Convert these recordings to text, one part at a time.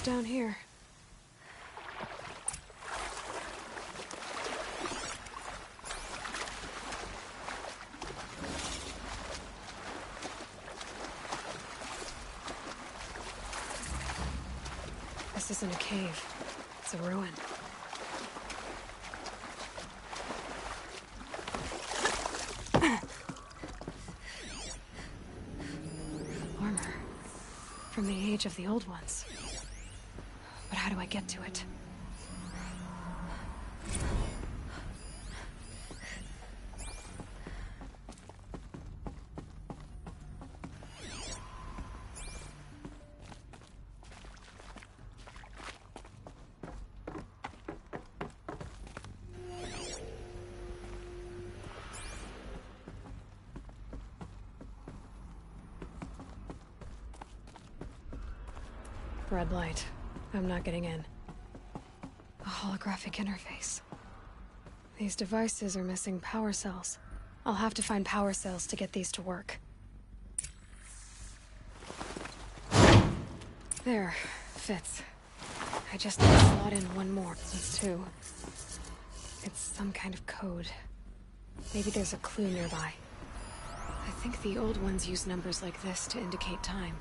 down here. This isn't a cave. It's a ruin. Armor. From the age of the old ones. But how do I get to it? Red light. I'm not getting in. A holographic interface. These devices are missing power cells. I'll have to find power cells to get these to work. There. Fits. I just need to slot in one more. That's two. It's some kind of code. Maybe there's a clue nearby. I think the old ones use numbers like this to indicate time.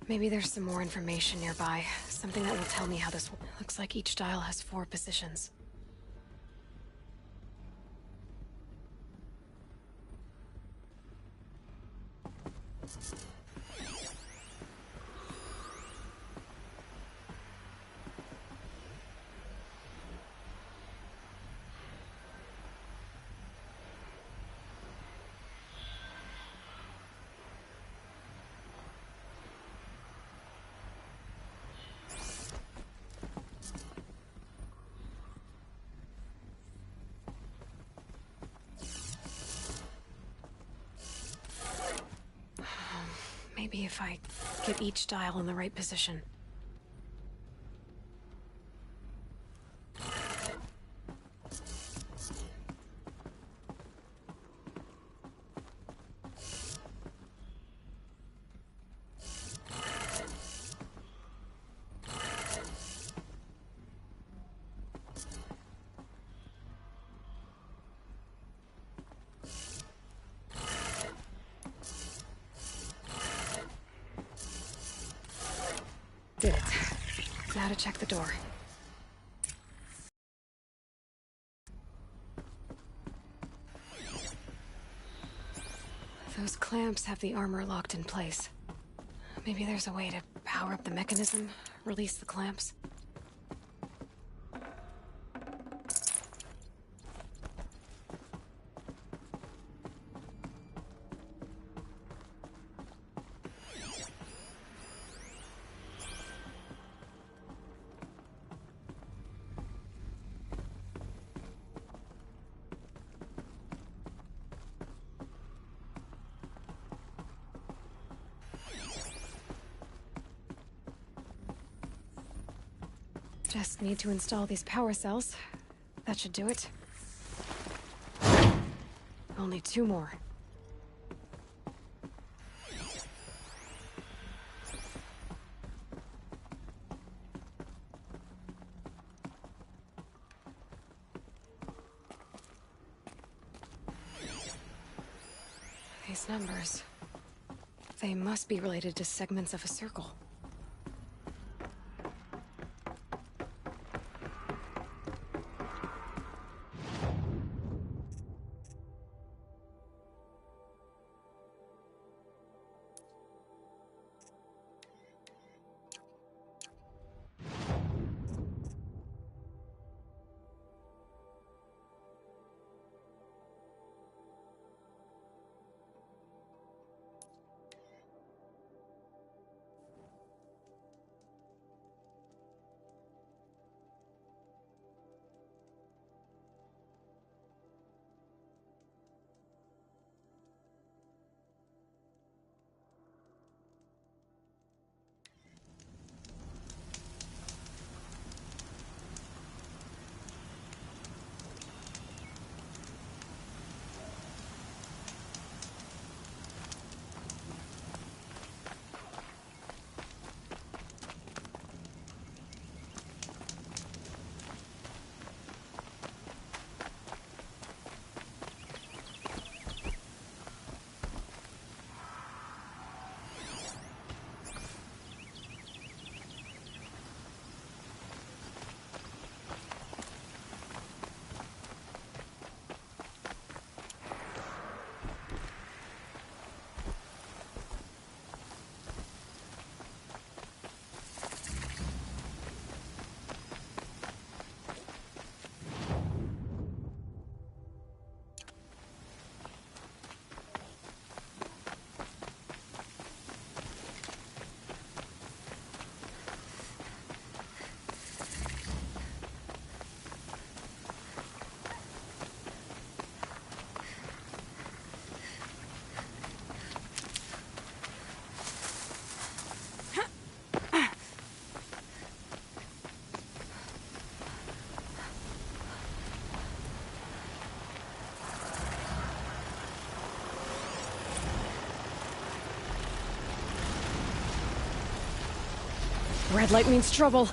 Maybe there's some more information nearby. Something that will tell me how this works. Looks like each dial has 4 positions. Maybe if I get each dial in the right position. Did it. Now to check the door. Those clamps have the armor locked in place. Maybe there's a way to power up the mechanism, release the clamps. Just need to install these power cells. That should do it. Only 2 more. These numbers. They must be related to segments of a circle. Red light means trouble.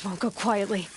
won't go quietly.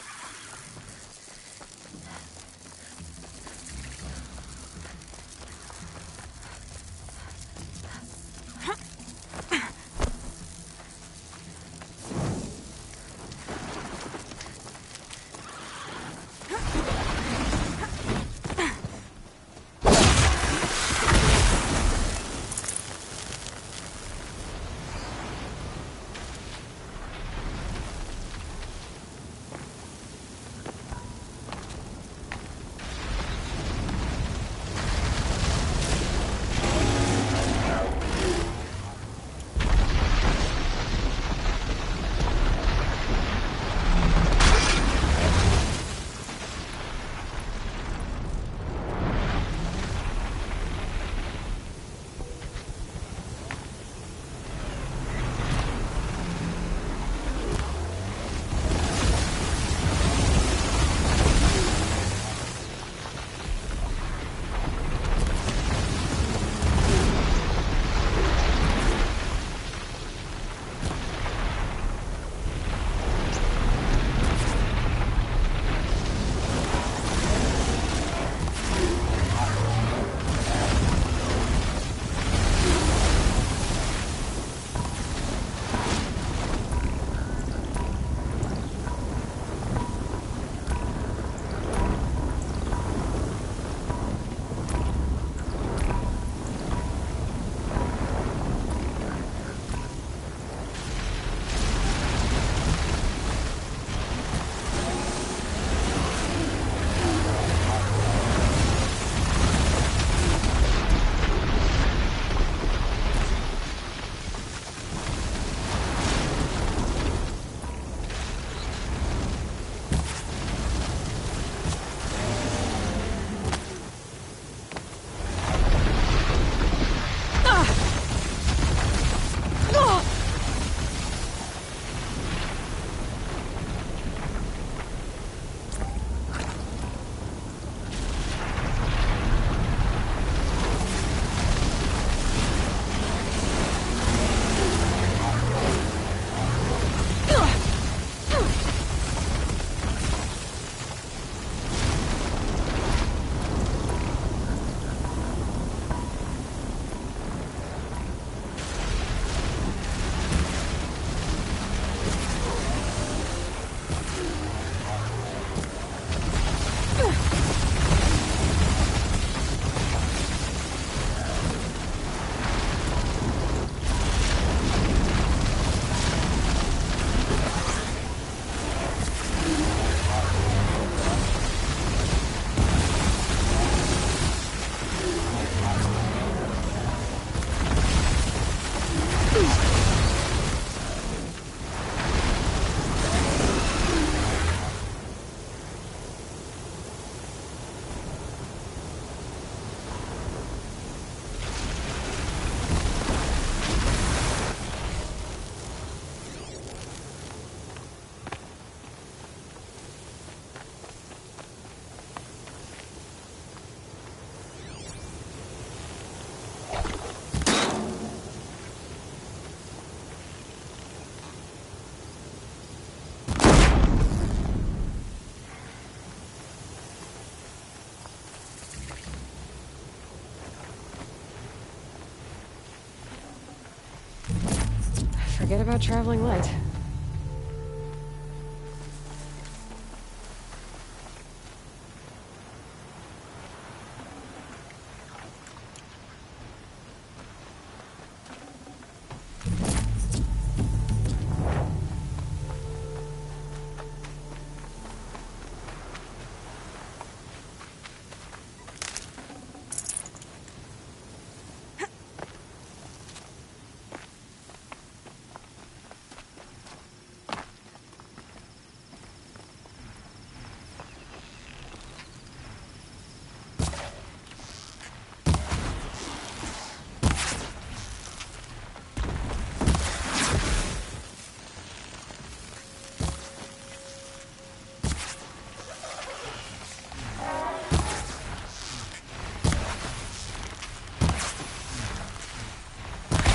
Forget about traveling light.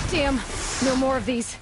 Damn, no more of these.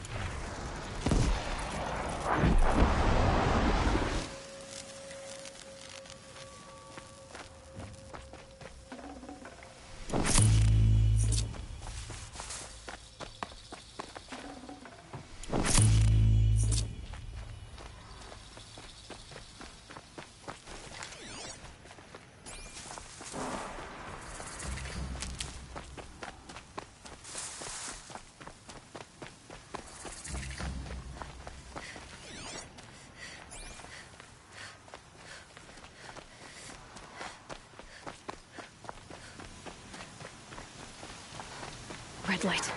Red light.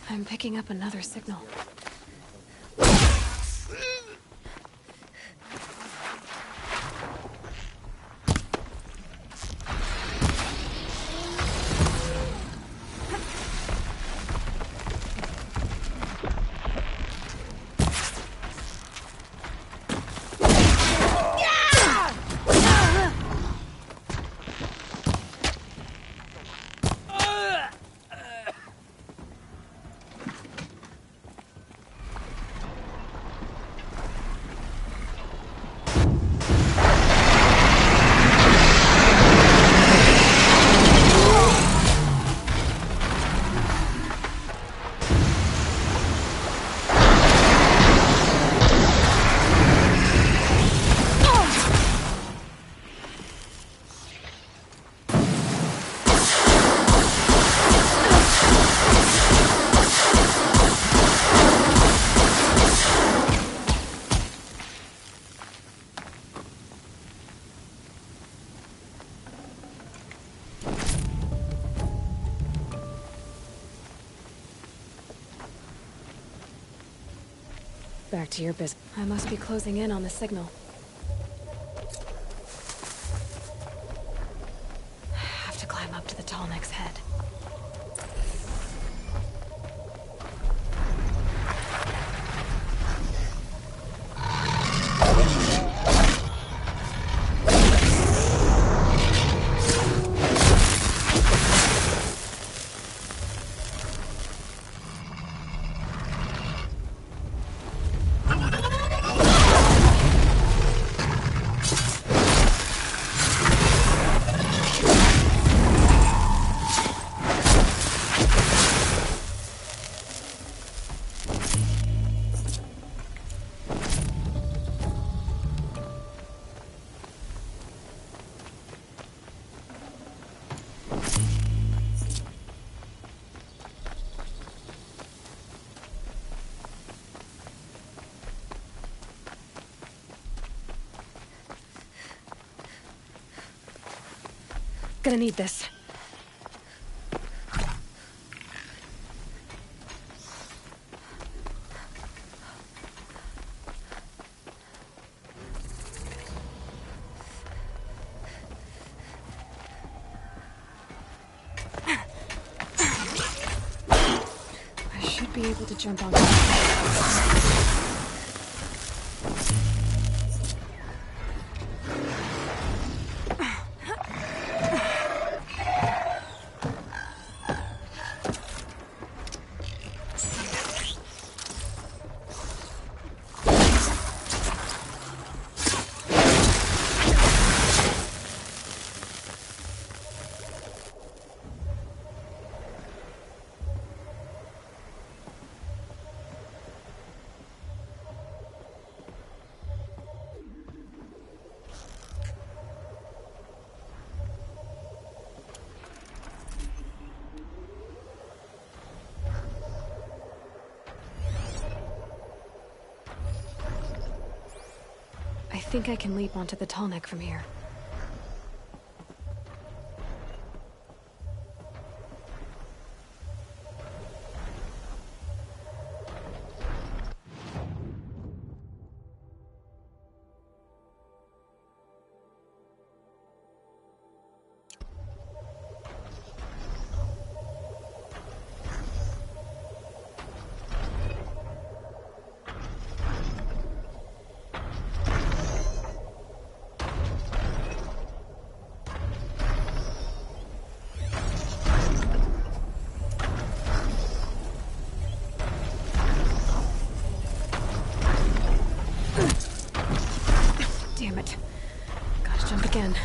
I'm picking up another signal. Back to your business. I must be closing in on the signal. I have to climb up to the tall neck's head. Gonna need this. I should be able to jump on that. I think I can leap onto the tall neck from here. jump again.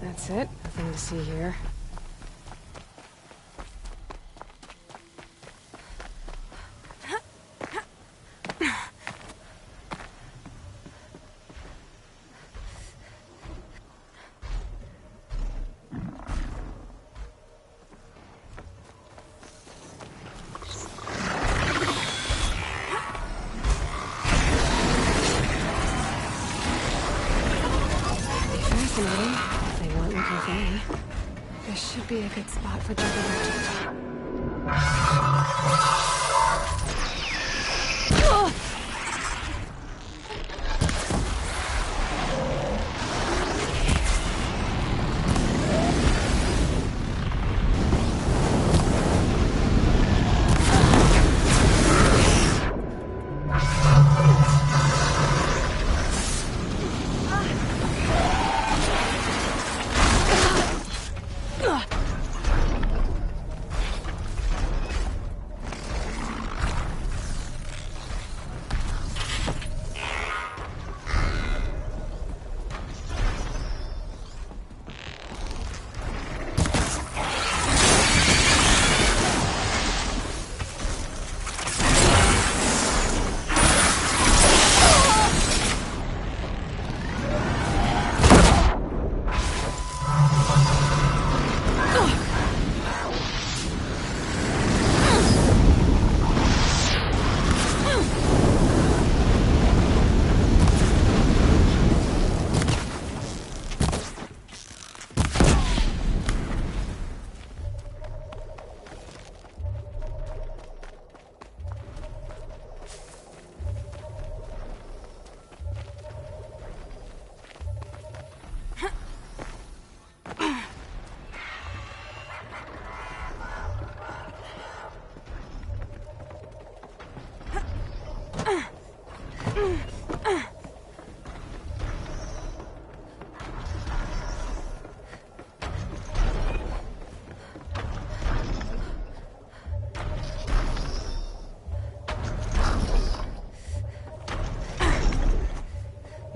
That's it. Nothing to see here. Fascinating. They weren't looking for me. This should be a good spot for jumping out.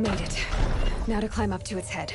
Made it. Now to climb up to its head.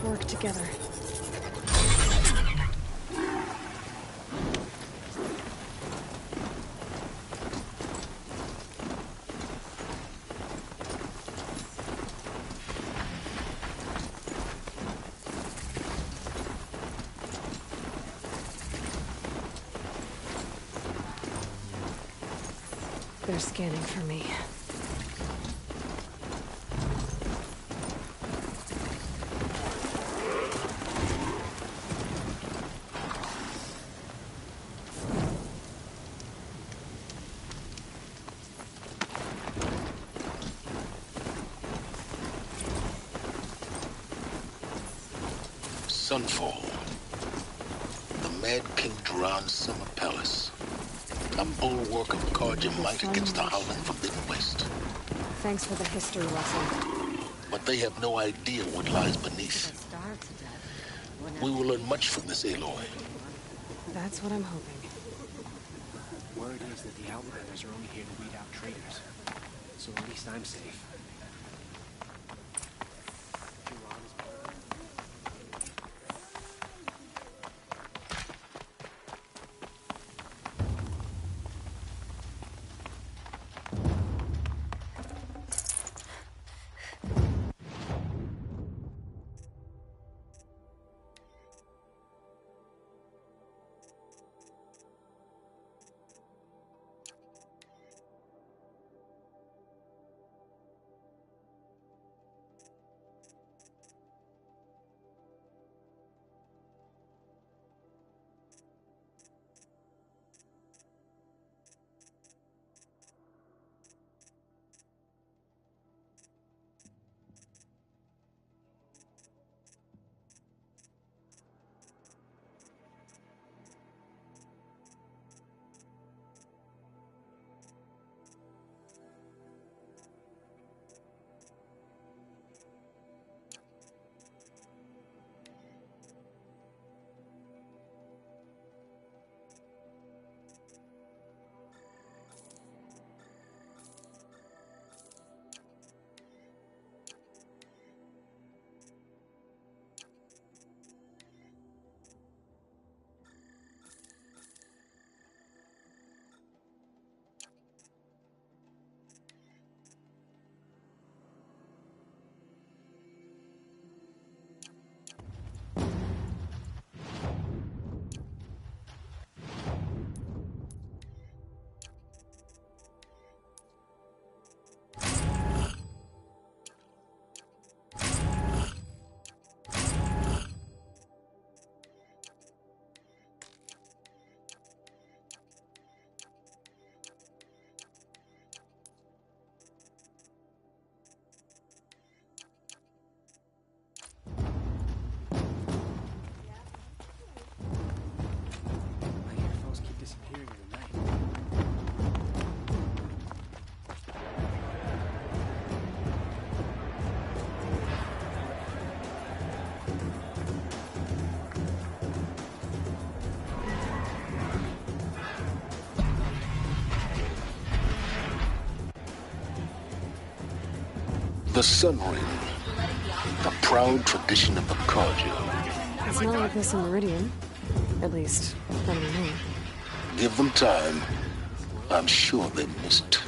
Work together. They're scanning for me. Sunfall. The Mad King Duran's summer palace. A bulwark of Carja might against the howling Forbidden West. Thanks for the history lesson. But they have no idea what lies beneath. We will learn much from this Aloy. That's what I'm hoping. Word is that the Outlanders are only here to weed out traitors. So at least I'm safe. The Sun Ring. The proud tradition of the Carja. It's not like this in Meridian. At least, none we know. Give them time. I'm sure they missed.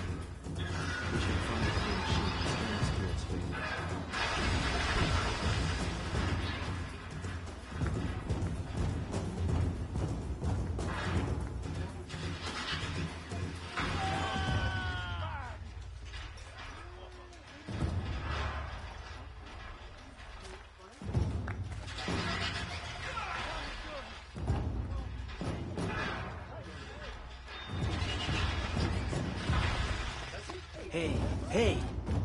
Hey,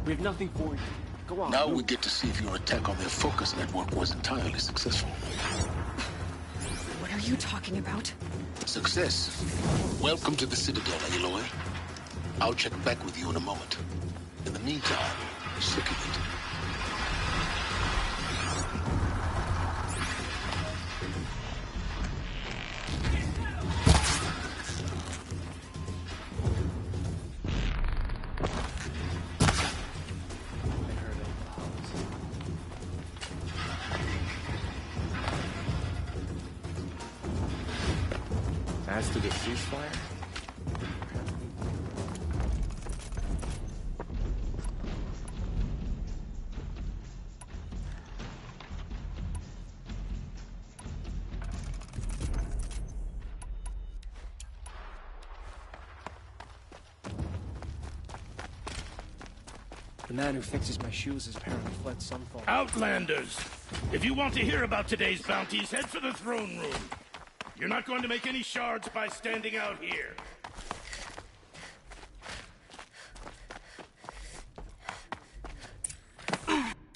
we have nothing for you. Go on. Now we get to see if your attack on their focus network was entirely successful. What are you talking about? Success. Welcome to the Citadel, Aloy. I'll check back with you in a moment. In the meantime, circulate. As to the ceasefire? The man who fixes my shoes has apparently fled Sunfall. Outlanders! If you want to hear about today's bounties, head for the throne room. You're not going to make any shards by standing out here.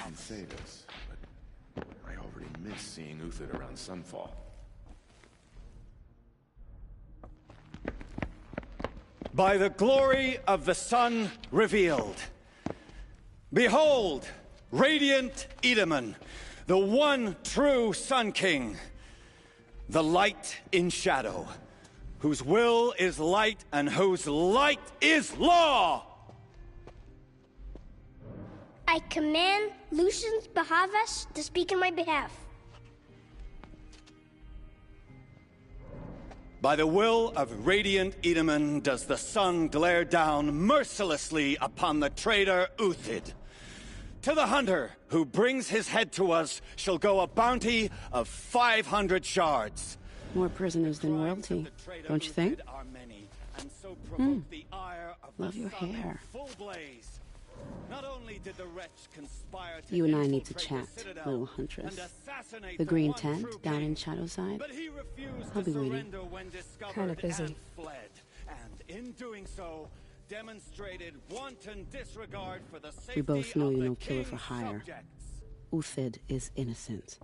And save us, but I already miss seeing Uthid around Sunfall. By the glory of the sun revealed. Behold, radiant Edaman, the one true Sun King, the light in shadow, whose will is light and whose light is law! I command Lucius Bahavas to speak in my behalf. By the will of radiant Edaman does the sun glare down mercilessly upon the traitor Uthid. To the hunter who brings his head to us shall go a bounty of 500 shards. More prisoners than royalty, don't you think? Love your hair. Not only did the wretch conspire to You and I need to chat, little huntress. The green tent down in Shadowside. I'll be waiting. Kinda busy. And in doing so, demonstrated wanton disregard for the safety We both know of you're the no killer king's for hire. subjects. Uthid is innocent.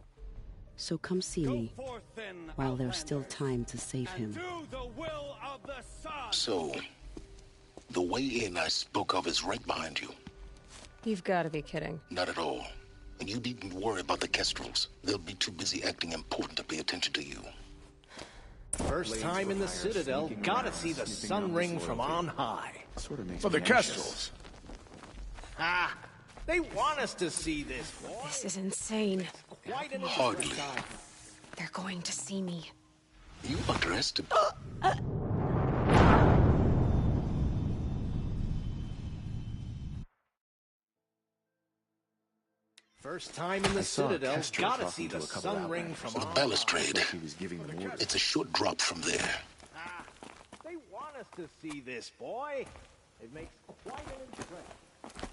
So come see Go me forth then, while there's still outlanders, time to save and him. do the will of the sun. So, the way in I spoke of is right behind you. You've got to be kidding. Not at all. And you needn't worry about the Kestrels. They'll be too busy acting important to pay attention to you. First time in the Citadel, gotta see the sun ring from on high. Sort of makes For the me anxious. Kestrels. Ah, they want us to see this, boy. This is insane. Quite an Hardly. They're going to see me. You underestimate. First time in the I saw a Citadel, Kestrel gotta talking see to the a couple sun ring outlanders. from The on balustrade. He was giving them orders. It's a short drop from there. high. They want us to see this, boy. It makes quite an impression.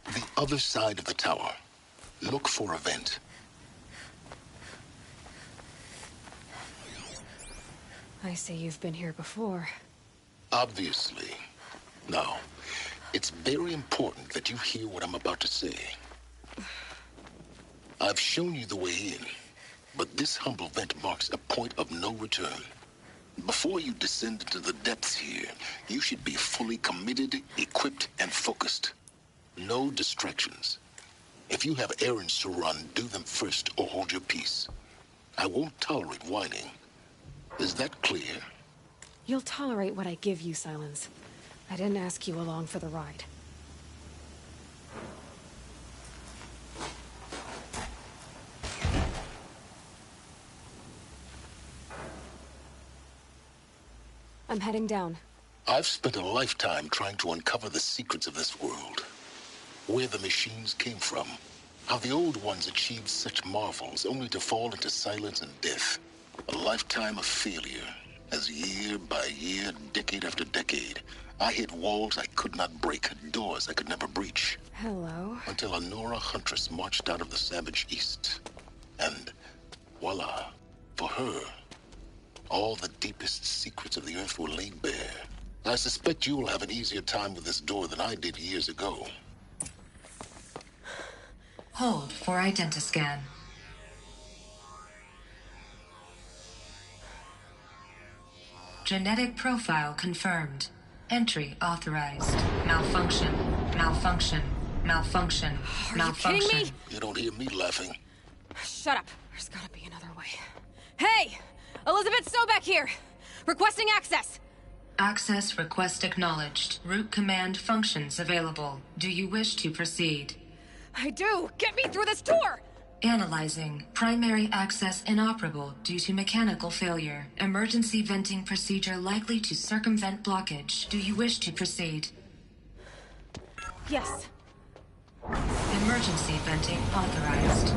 The other side of the tower. Look for a vent. I see you've been here before. Obviously. Now, it's very important that you hear what I'm about to say. I've shown you the way in, but this humble vent marks a point of no return. Before you descend into the depths here, you should be fully committed, equipped, and focused. No distractions. If you have errands to run, do them first or hold your peace. I won't tolerate whining. Is that clear? You'll tolerate what I give you, Silence. I didn't ask you along for the ride. I'm heading down. I've spent a lifetime trying to uncover the secrets of this world. Where the machines came from. How the old ones achieved such marvels only to fall into silence and death. A lifetime of failure. As year by year, decade after decade, I hit walls I could not break, doors I could never breach. Hello. Until a Nora huntress marched out of the savage east. And voila, for her, all the deepest secrets of the earth were laid bare. I suspect you'll have an easier time with this door than I did years ago. Hold for identiscan. Genetic profile confirmed. Entry authorized. Malfunction. Malfunction. Malfunction. Are you Malfunction. kidding me? You don't hear me laughing. Shut up. There's gotta be another way. Hey! Elizabeth Sobeck here! Requesting access! Access request acknowledged. Root command functions available. Do you wish to proceed? I do! Get me through this tour! Analyzing. Primary access inoperable due to mechanical failure. Emergency venting procedure likely to circumvent blockage. Do you wish to proceed? Yes. Emergency venting authorized.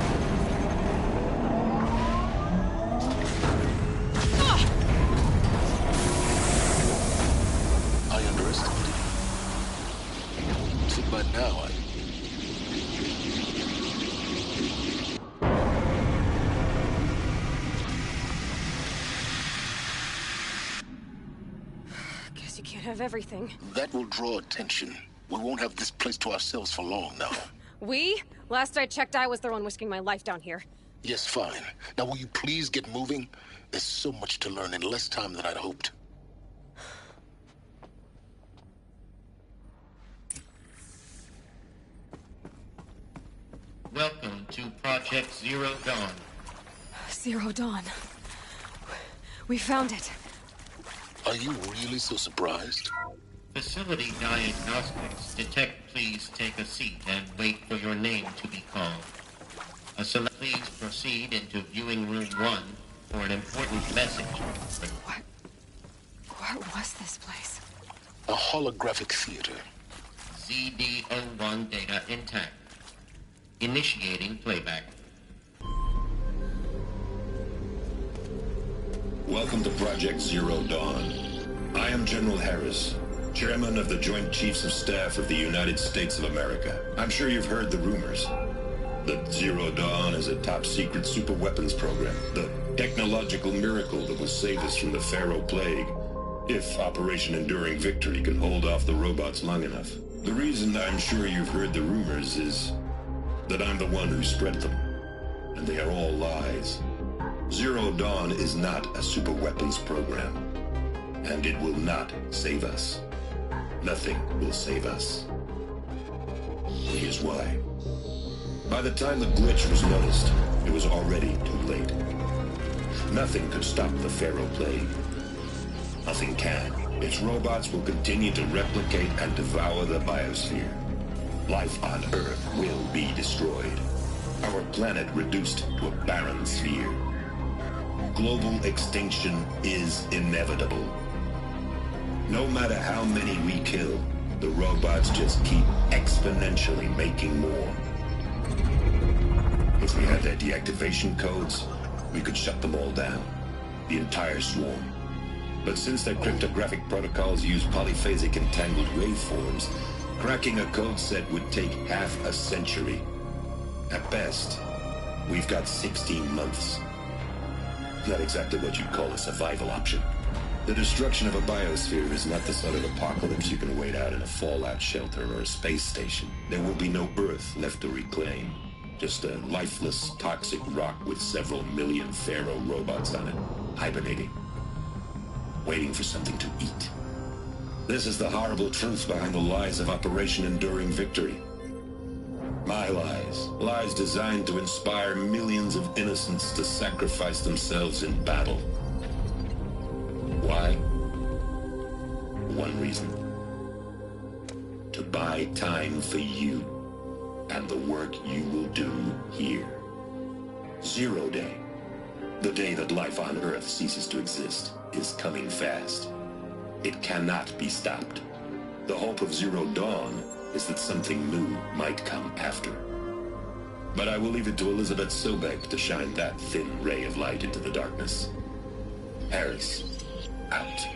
now, Guess you can't have everything. that will draw attention. We won't have this place to ourselves for long now. We? Last I checked, I was the one risking my life down here. Yes, fine. Now will you please get moving? There's so much to learn in less time than I'd hoped. Welcome to Project Zero Dawn. Zero Dawn. We found it. Are you really so surprised? Facility diagnostics. Detect, please take a seat and wait for your name to be called. Please proceed into viewing room 1 for an important message. What was this place? A holographic theater. ZD-01 data intact. Initiating playback. Welcome to Project Zero Dawn. I am General Harris, Chairman of the Joint Chiefs of Staff of the United States of America. I'm sure you've heard the rumors that Zero Dawn is a top-secret superweapons program, the technological miracle that will save us from the Pharaoh Plague, if Operation Enduring Victory can hold off the robots long enough. The reason I'm sure you've heard the rumors is that I'm the one who spread them, and they are all lies. Zero Dawn is not a superweapons program, and it will not save us. Nothing will save us. Here's why. By the time the glitch was noticed, it was already too late. Nothing could stop the Pharaoh Plague. Nothing can. Its robots will continue to replicate and devour the biosphere. Life on Earth will be destroyed. Our planet reduced to a barren sphere. Global extinction is inevitable. No matter how many we kill, the robots just keep exponentially making more. If we had their deactivation codes, we could shut them all down. The entire swarm. But since their cryptographic protocols use polyphasic entangled waveforms, cracking a code set would take half a century. At best, we've got 16 months. Not exactly what you'd call a survival option. The destruction of a biosphere is not the sort of apocalypse you can wait out in a fallout shelter or a space station. There will be no Earth left to reclaim. Just a lifeless, toxic rock with several million Pharaoh robots on it, hibernating, waiting for something to eat. This is the horrible truth behind the lies of Operation Enduring Victory. My lies. Lies designed to inspire millions of innocents to sacrifice themselves in battle. Why? One reason. To buy time for you and the work you will do here. Zero Day, the day that life on Earth ceases to exist, is coming fast. It cannot be stopped. The hope of Zero Dawn is that something new might come after. But I will leave it to Elizabeth Sobek to shine that thin ray of light into the darkness. Harris, out.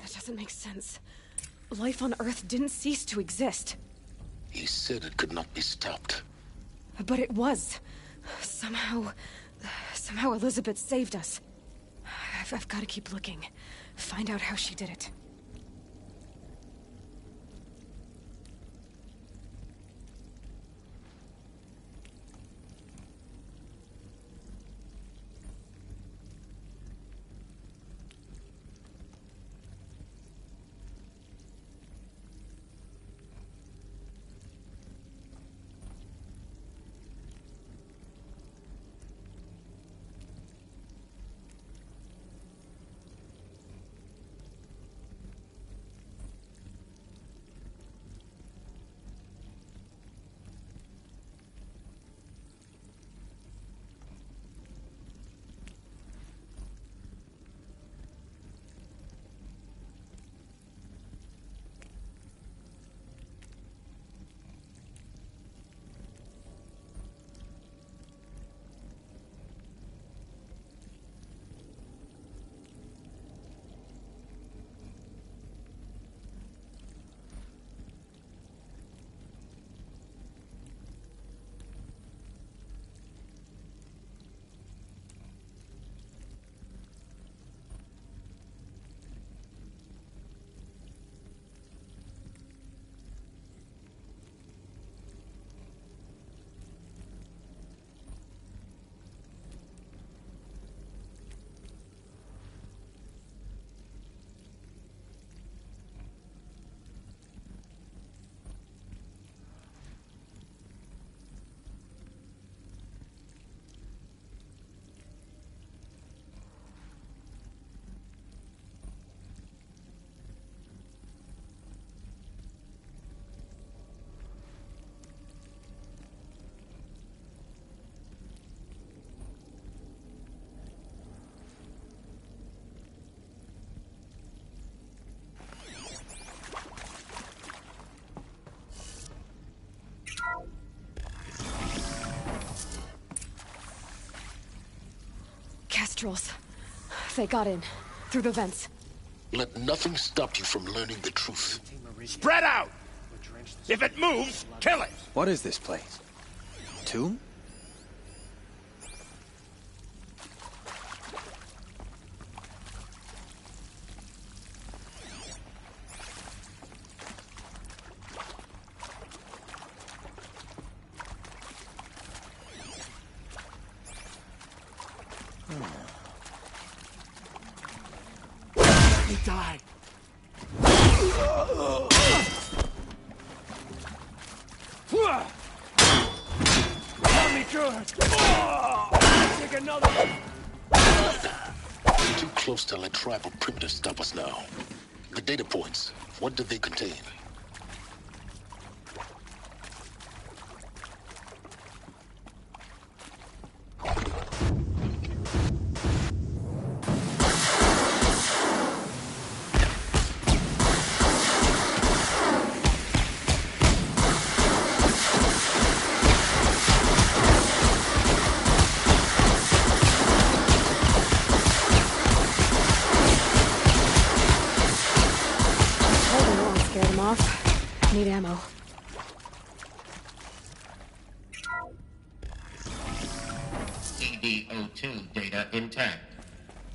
That doesn't make sense. Life on Earth didn't cease to exist. He said it could not be stopped. But it was. Somehow Elizabeth saved us. I've got to keep looking. Find out how she did it. nostrils. They got in, through the vents. Let nothing stop you from learning the truth. Spread out! If it moves, kill it! What is this place? Tomb? Let me die! Help me good! Take another! We're too close to let tribal primitives stop us now. The data points, what do they contain? Need ammo. CD02 data intact.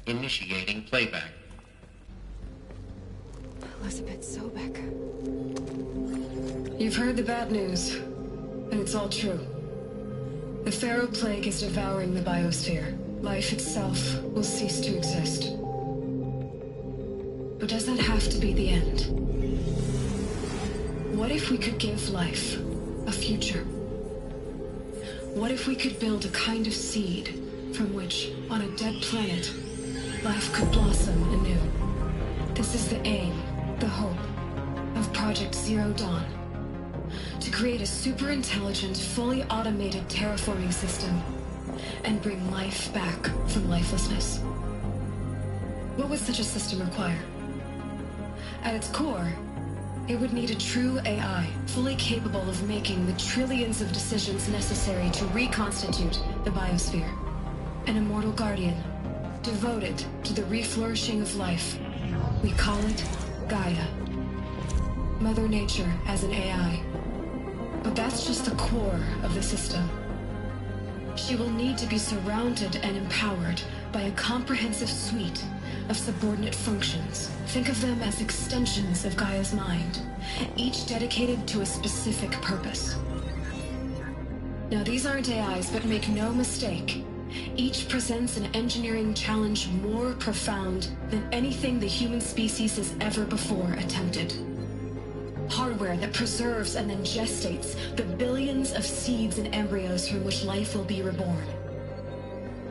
Initiating playback. Elizabeth Sobek. You've heard the bad news, and it's all true. The Pharaoh Plague is devouring the biosphere. Life itself will cease to exist. But does that have to be the end? What if we could give life a future? What if we could build a kind of seed from which, on a dead planet, life could blossom anew? This is the aim, the hope, of Project Zero Dawn. To create a super-intelligent, fully automated terraforming system and bring life back from lifelessness. What would such a system require? At its core, it would need a true AI, fully capable of making the trillions of decisions necessary to reconstitute the biosphere. An immortal guardian, devoted to the reflourishing of life. We call it Gaia. Mother Nature as an AI. But that's just the core of the system. She will need to be surrounded and empowered by a comprehensive suite of subordinate functions. Think of them as extensions of Gaia's mind, each dedicated to a specific purpose. Now, these aren't AIs, but make no mistake, each presents an engineering challenge more profound than anything the human species has ever before attempted. Hardware that preserves and then gestates the billions of seeds and embryos from which life will be reborn.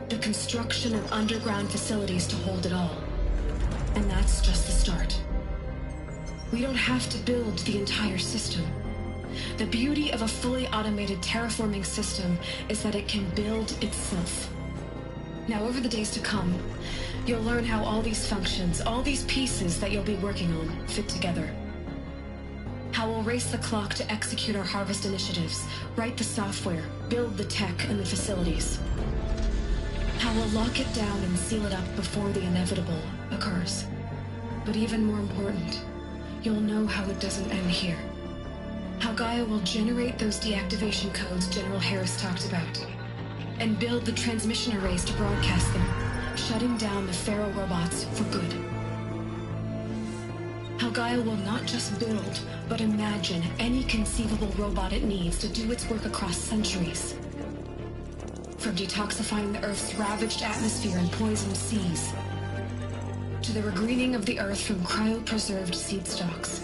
The construction of underground facilities to hold it all. And that's just the start. We don't have to build the entire system. The beauty of a fully automated terraforming system is that it can build itself. Now, over the days to come, you'll learn how all these functions, all these pieces that you'll be working on, fit together. How we'll race the clock to execute our harvest initiatives, write the software, build the tech and the facilities. How we'll lock it down and seal it up before the inevitable occurs. But even more important, you'll know how it doesn't end here. How Gaia will generate those deactivation codes General Harris talked about, and build the transmission arrays to broadcast them, shutting down the Pharaoh robots for good. How Gaia will not just build, but imagine any conceivable robot it needs to do its work across centuries. From detoxifying the Earth's ravaged atmosphere and poisoned seas, to the regreening of the Earth from cryopreserved seed stalks,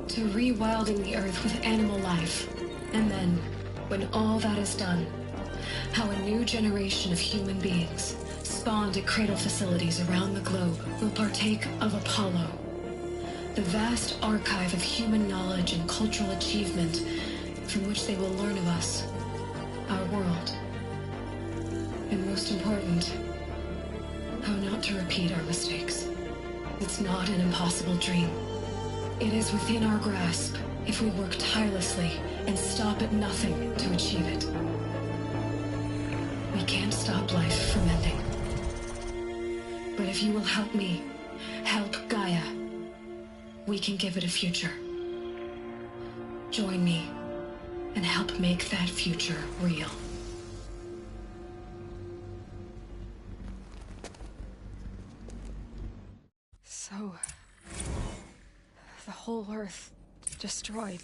to rewilding the Earth with animal life. And then, when all that is done, how a new generation of human beings, spawned at cradle facilities around the globe, will partake of Apollo, the vast archive of human knowledge and cultural achievement from which they will learn of us, our world. And most important, how not to repeat our mistakes. It's not an impossible dream. It is within our grasp if we work tirelessly and stop at nothing to achieve it. We can't stop life from ending. But if you will help me, help Gaia, we can give it a future. Join me and help make that future real. So, the whole Earth destroyed,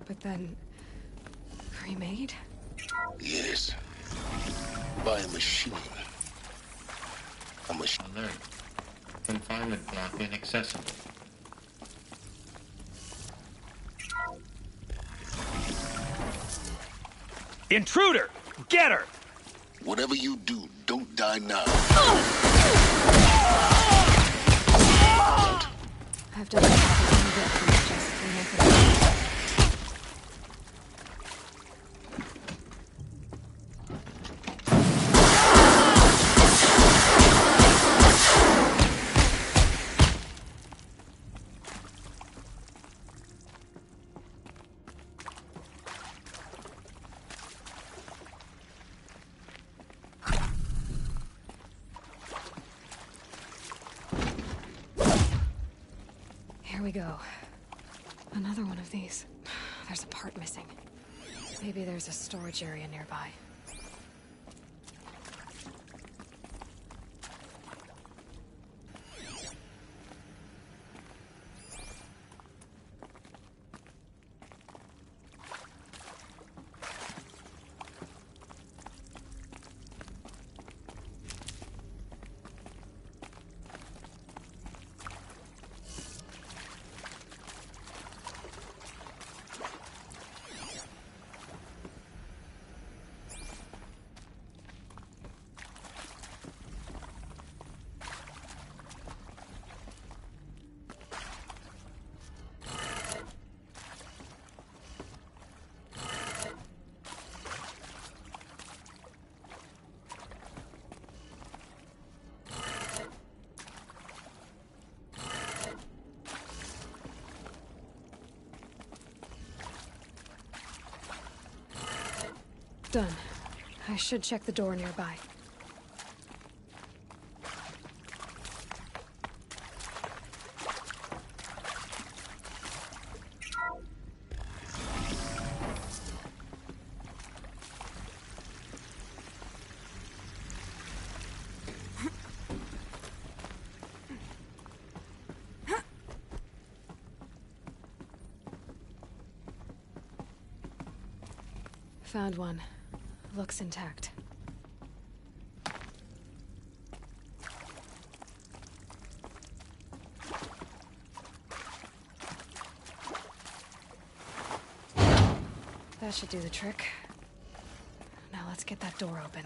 but then remade? Yes. By a machine. A machine. Alert. Confinement block inaccessible. Intruder! Get her! Whatever you do, don't die now. I've done everything good for just clean up. Here we go. Another one of these. There's a part missing. Maybe there's a storage area nearby. Done. I should check the door nearby. Found one. Looks intact. That should do the trick. Now let's get that door open.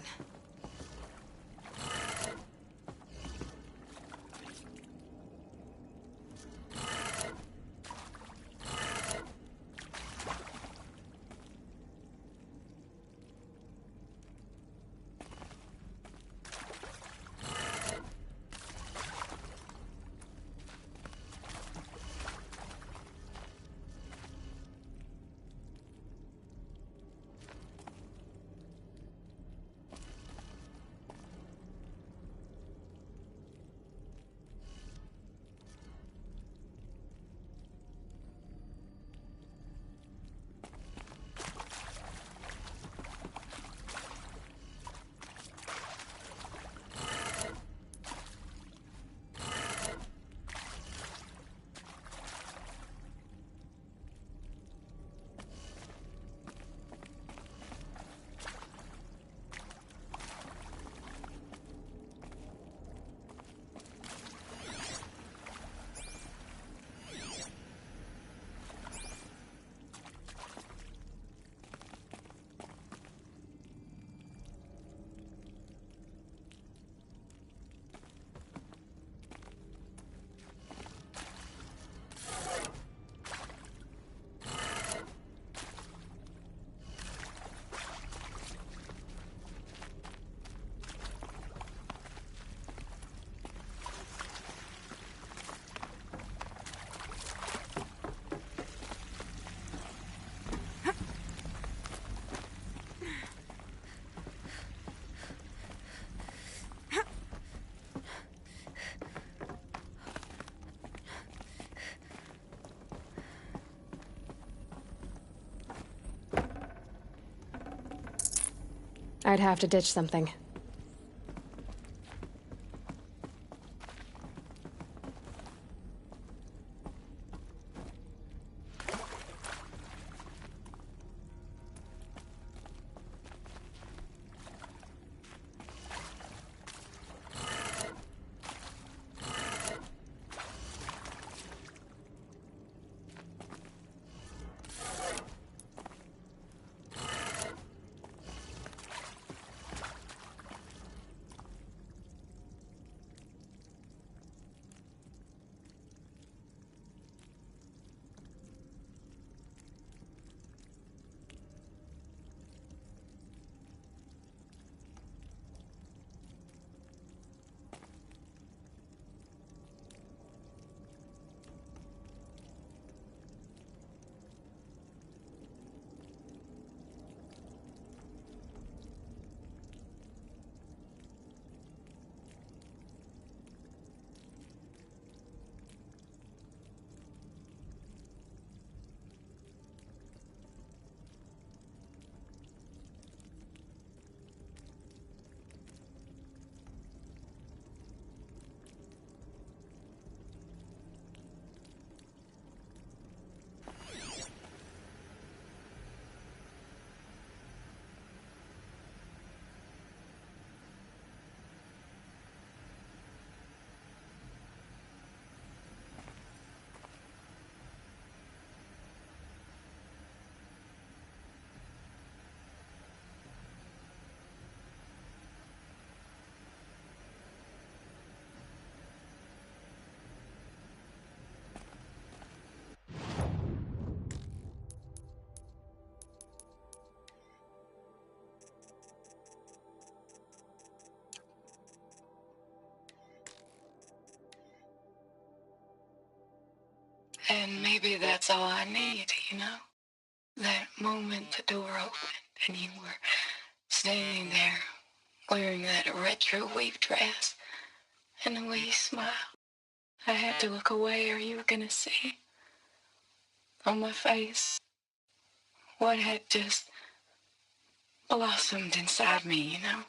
I'd have to ditch something. And maybe that's all I need, you know? That moment the door opened and you were standing there wearing that retro wave dress and the way you smiled. I had to look away or you were gonna see on my face what had just blossomed inside me, you know?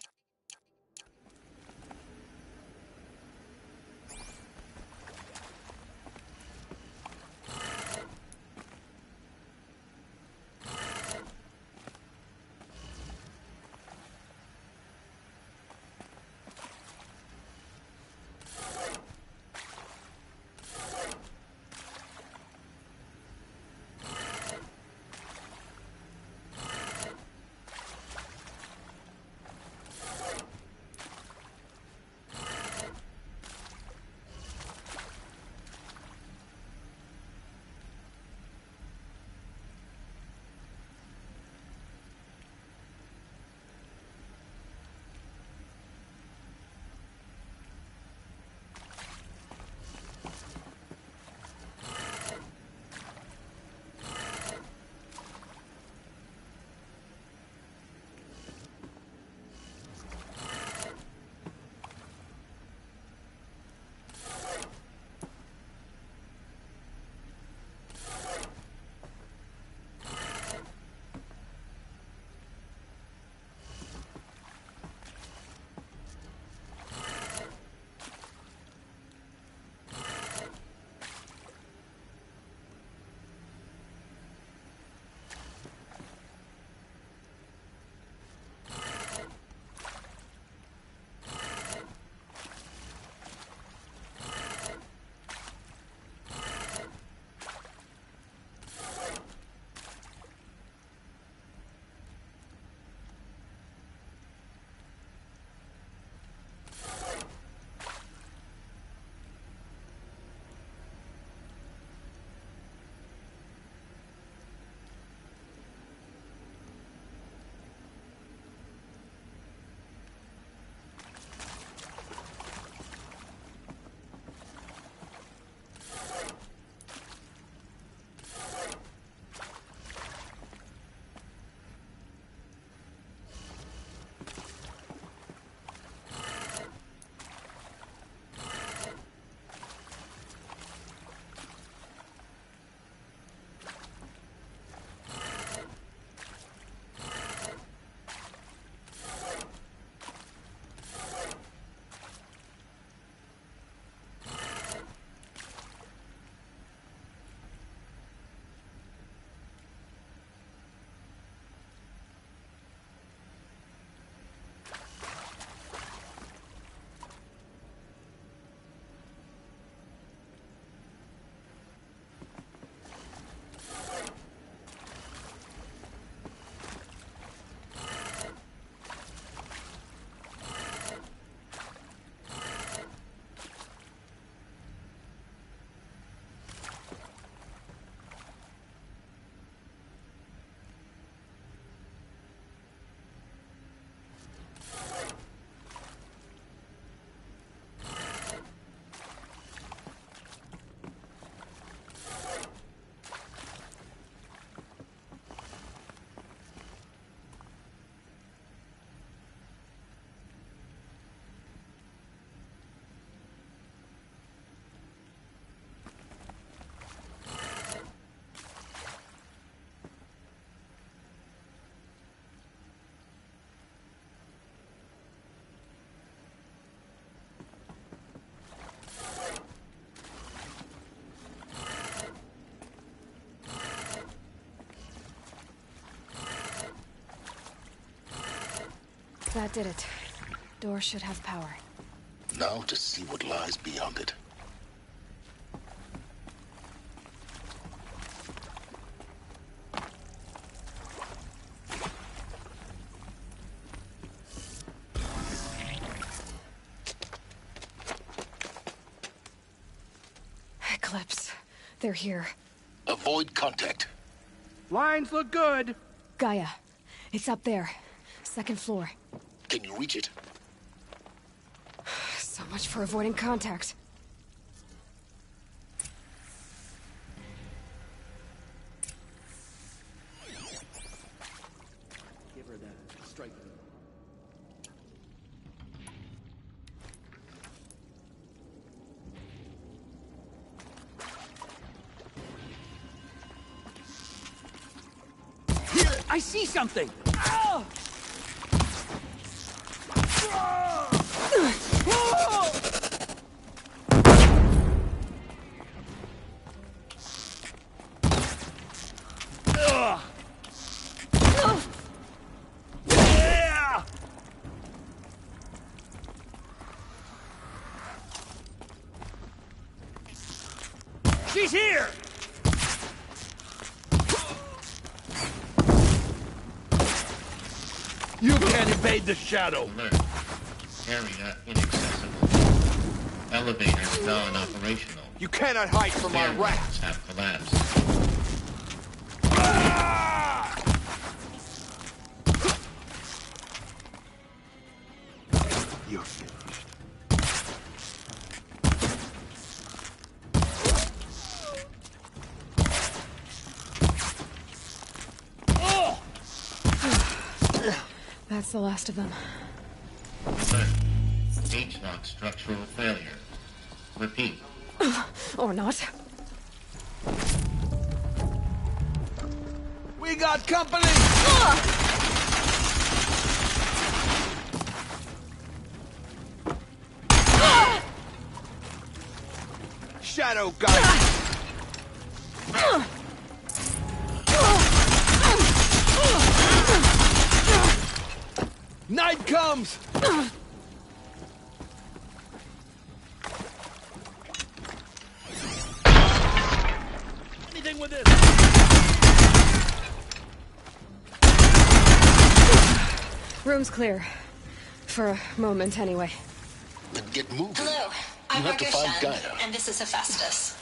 That did it. Door should have power. Now to see what lies beyond it. Eclipse. They're here. Avoid contact. Lines look good. Gaia. It's up there. Second floor. Can you reach it? So much for avoiding contact. Give her that strike. Here, I see something. Oh! She's here! You can't evade the shadow. Alert. Area inaccessible. Elevators non-operational. You cannot hide from my wrath. Have collapsed. You're finished. That's the last of them. Alert. H-lock structural failure. Repeat. Or not. We got company! Shadow guy! Night comes! Anything with this? Room's clear. For a moment, anyway. Then get moving. Hello, I'm You have to find Margot Shen, Gaia. and this is Hephaestus.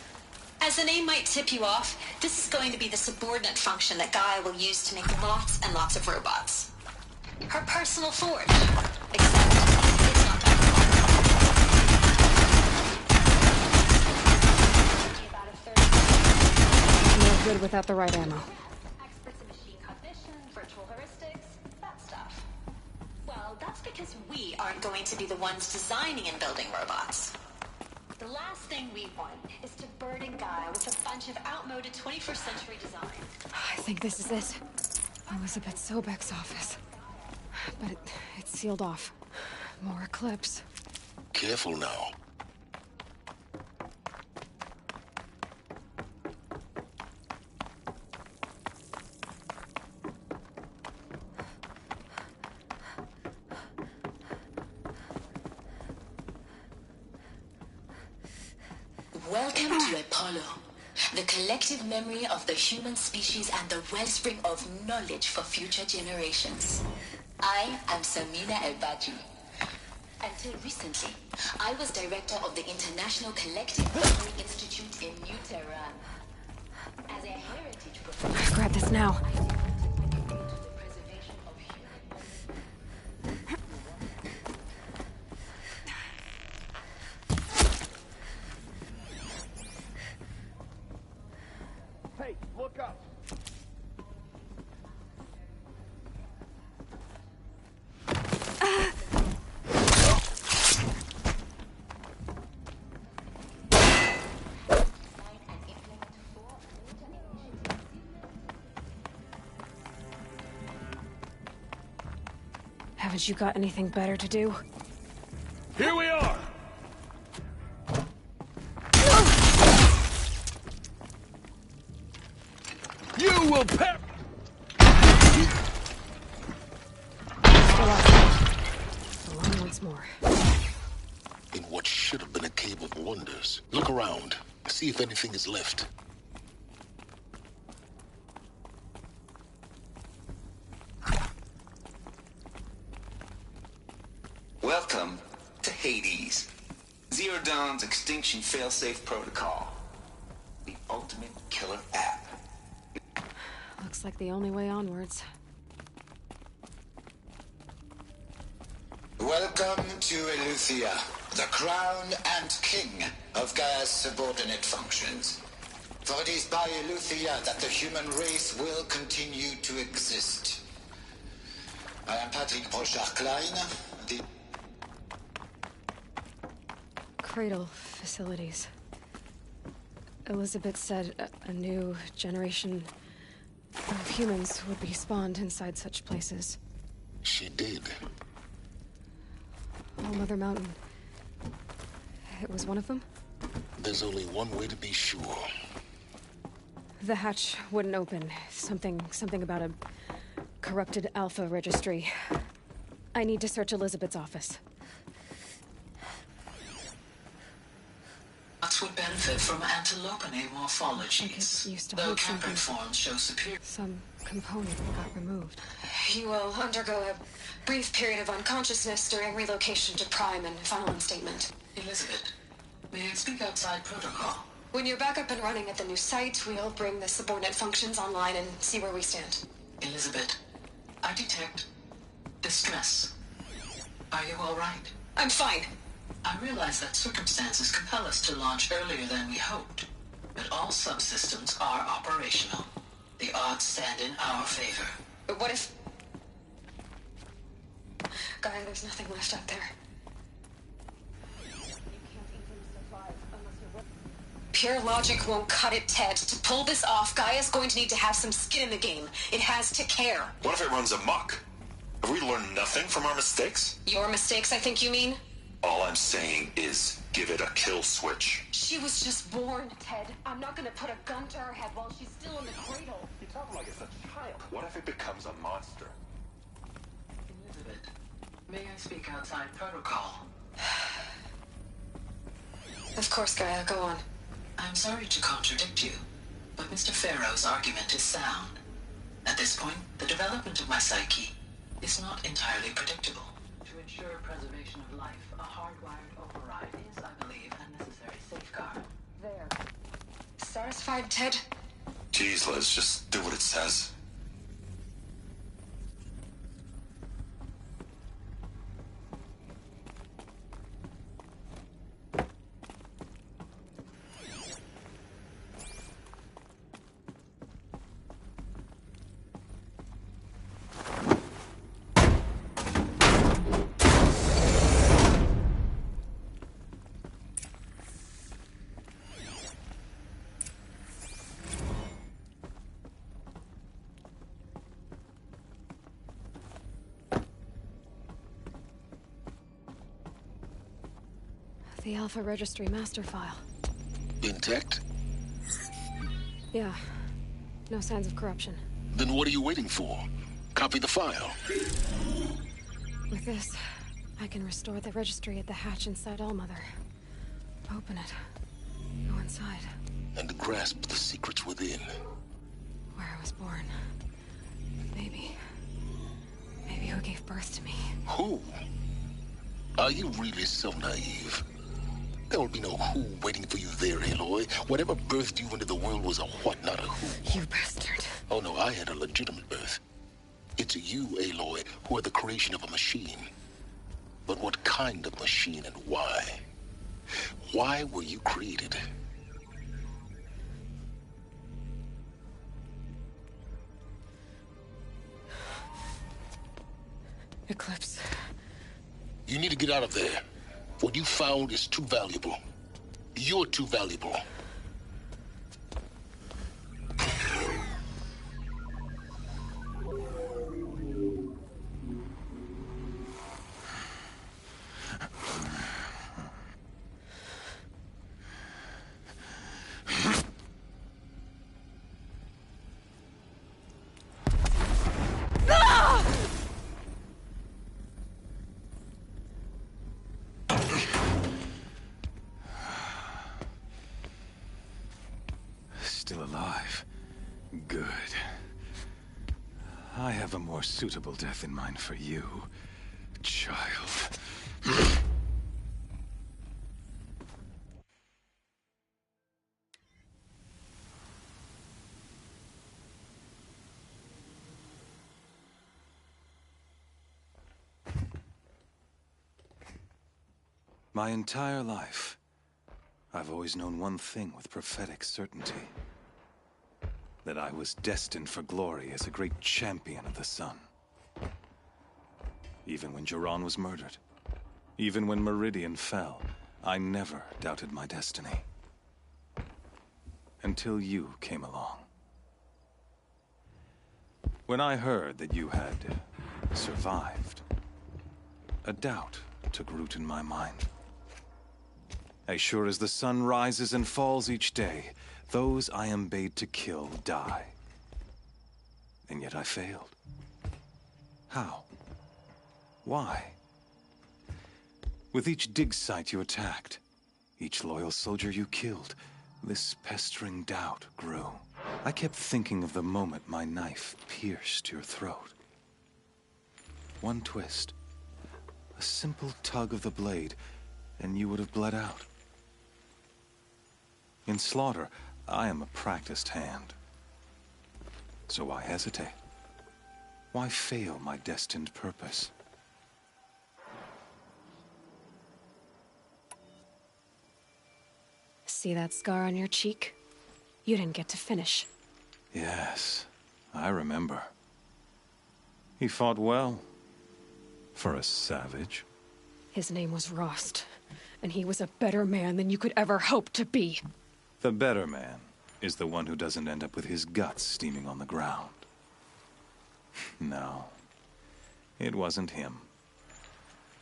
As the name might tip you off, this is going to be the subordinate function that Gaia will use to make lots and lots of robots. Her personal forge. Except, it's not that No good without the right ammo. Experts in machine cognition, virtual heuristics, that stuff. Well, that's because we aren't going to be the ones designing and building robots. The last thing we want is to burden Gaia with a bunch of outmoded 21st century design. I think this is it. Elizabeth Sobek's office. But it's sealed off. More Eclipse. Careful now. Welcome to Apollo, the collective memory of the human species and the wellspring of knowledge for future generations. I am Samina El-Badji. Until recently, I was director of the International Collective Memory Institute in New Tehran. As a heritage professor, Grab this now. Hey, look up! Haven't you got anything better to do? Here we are! You will perish! once more. In what should have been a cave of wonders. Look around. See if anything is left. Welcome to Hades. Zero Dawn's extinction failsafe protocol. The ultimate killer app. Looks like the only way onwards. Welcome to Eleuthia, the crown and king of Gaia's subordinate functions. For it is by Eleuthia that the human race will continue to exist. I am Patrick Brochard-Klein, the... Cradle facilities. Elizabeth said a new generation of humans would be spawned inside such places. She did. All Mother Mountain. It was one of them? There's only one way to be sure. The hatch wouldn't open. Something about a corrupted Alpha registry. I need to search Elizabeth's office. Nuts would benefit from antilopinae morphologies, though Capric forms show superior... Some component got removed. You will undergo a brief period of unconsciousness during relocation to Prime and final instatement. Elizabeth, may I speak outside protocol? When you're back up and running at the new site, we'll bring the subordinate functions online and see where we stand. Elizabeth, I detect distress. Are you all right? I'm fine. I realize that circumstances compel us to launch earlier than we hoped, but all subsystems are operational. The odds stand in our favor. But what if... Gaia, there's nothing left out there. Pure logic won't cut it, Ted. To pull this off, Gaia's going to need to have some skin in the game. It has to care. What if it runs amok? Have we learned nothing from our mistakes? Your mistakes, I think you mean? All I'm saying is, give it a kill switch. She was just born, Ted. I'm not gonna put a gun to her head while she's still in the cradle. You talk like it's a child. What if it becomes a monster? Elizabeth, may I speak outside protocol? Of course, Gaia, go on. I'm sorry to contradict you, but Mr. Farrow's argument is sound. At this point, the development of my psyche is not entirely predictable. To ensure preservation of life, a hardwired override is, I believe, a necessary safeguard. There. Satisfied, Ted? Jeez, Liz, just do what it says. The Alpha Registry master file. Intact? Yeah. No signs of corruption. Then what are you waiting for? Copy the file. With this, I can restore the registry at the hatch inside Allmother. Open it. Go inside. And grasp the secrets within. Where I was born. Maybe who gave birth to me. Who? Are you really so naive? There will be no who waiting for you there, Aloy. Whatever birthed you into the world was a what, not a who. You bastard. Oh no, I had a legitimate birth. It's you, Aloy, who are the creation of a machine. But what kind of machine and why? Why were you created? Eclipse. You need to get out of there. What you found is too valuable. You're too valuable. alive. Good. I have a more suitable death in mind for you, child. My entire life, I've always known one thing with prophetic certainty. That I was destined for glory as a great champion of the sun. Even when Jiran was murdered, even when Meridian fell, I never doubted my destiny. Until you came along. When I heard that you had survived, a doubt took root in my mind. As sure as the sun rises and falls each day, those I am bade to kill die. And yet I failed. How? Why? With each dig site you attacked, each loyal soldier you killed, this pestering doubt grew. I kept thinking of the moment my knife pierced your throat. One twist, a simple tug of the blade, and you would have bled out. In slaughter, I am a practiced hand. So why hesitate? Why fail my destined purpose? See that scar on your cheek? You didn't get to finish. Yes, I remember. He fought well. For a savage. His name was Rost, and he was a better man than you could ever hope to be. The better man is the one who doesn't end up with his guts steaming on the ground. No, it wasn't him.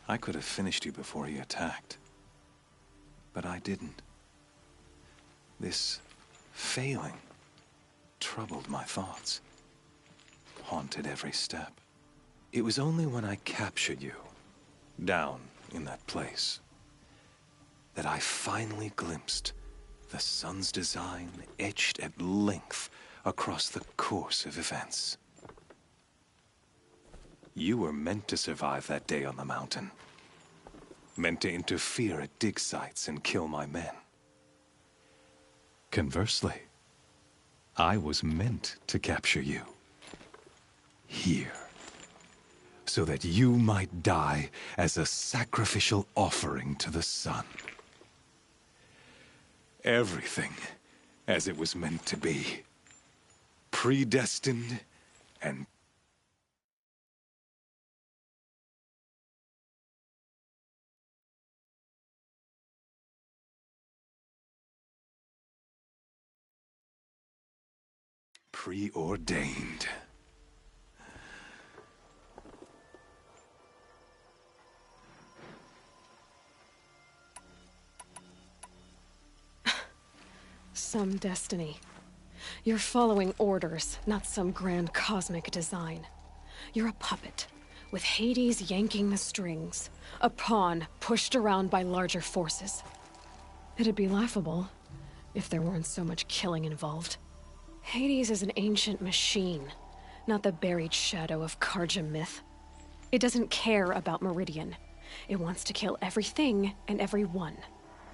I could have finished you before he attacked. But I didn't. This failing troubled my thoughts, haunted every step. It was only when I captured you, down in that place, that I finally glimpsed the sun's design etched at length across the course of events. You were meant to survive that day on the mountain. Meant to interfere at dig sites and kill my men. Conversely, I was meant to capture you. Here. So that you might die as a sacrificial offering to the sun. Everything as it was meant to be. Predestined and preordained. Some destiny. You're following orders, not some grand cosmic design. You're a puppet, with Hades yanking the strings. A pawn pushed around by larger forces. It'd be laughable if there weren't so much killing involved. Hades is an ancient machine, not the buried shadow of Karja myth. It doesn't care about Meridian. It wants to kill everything and everyone.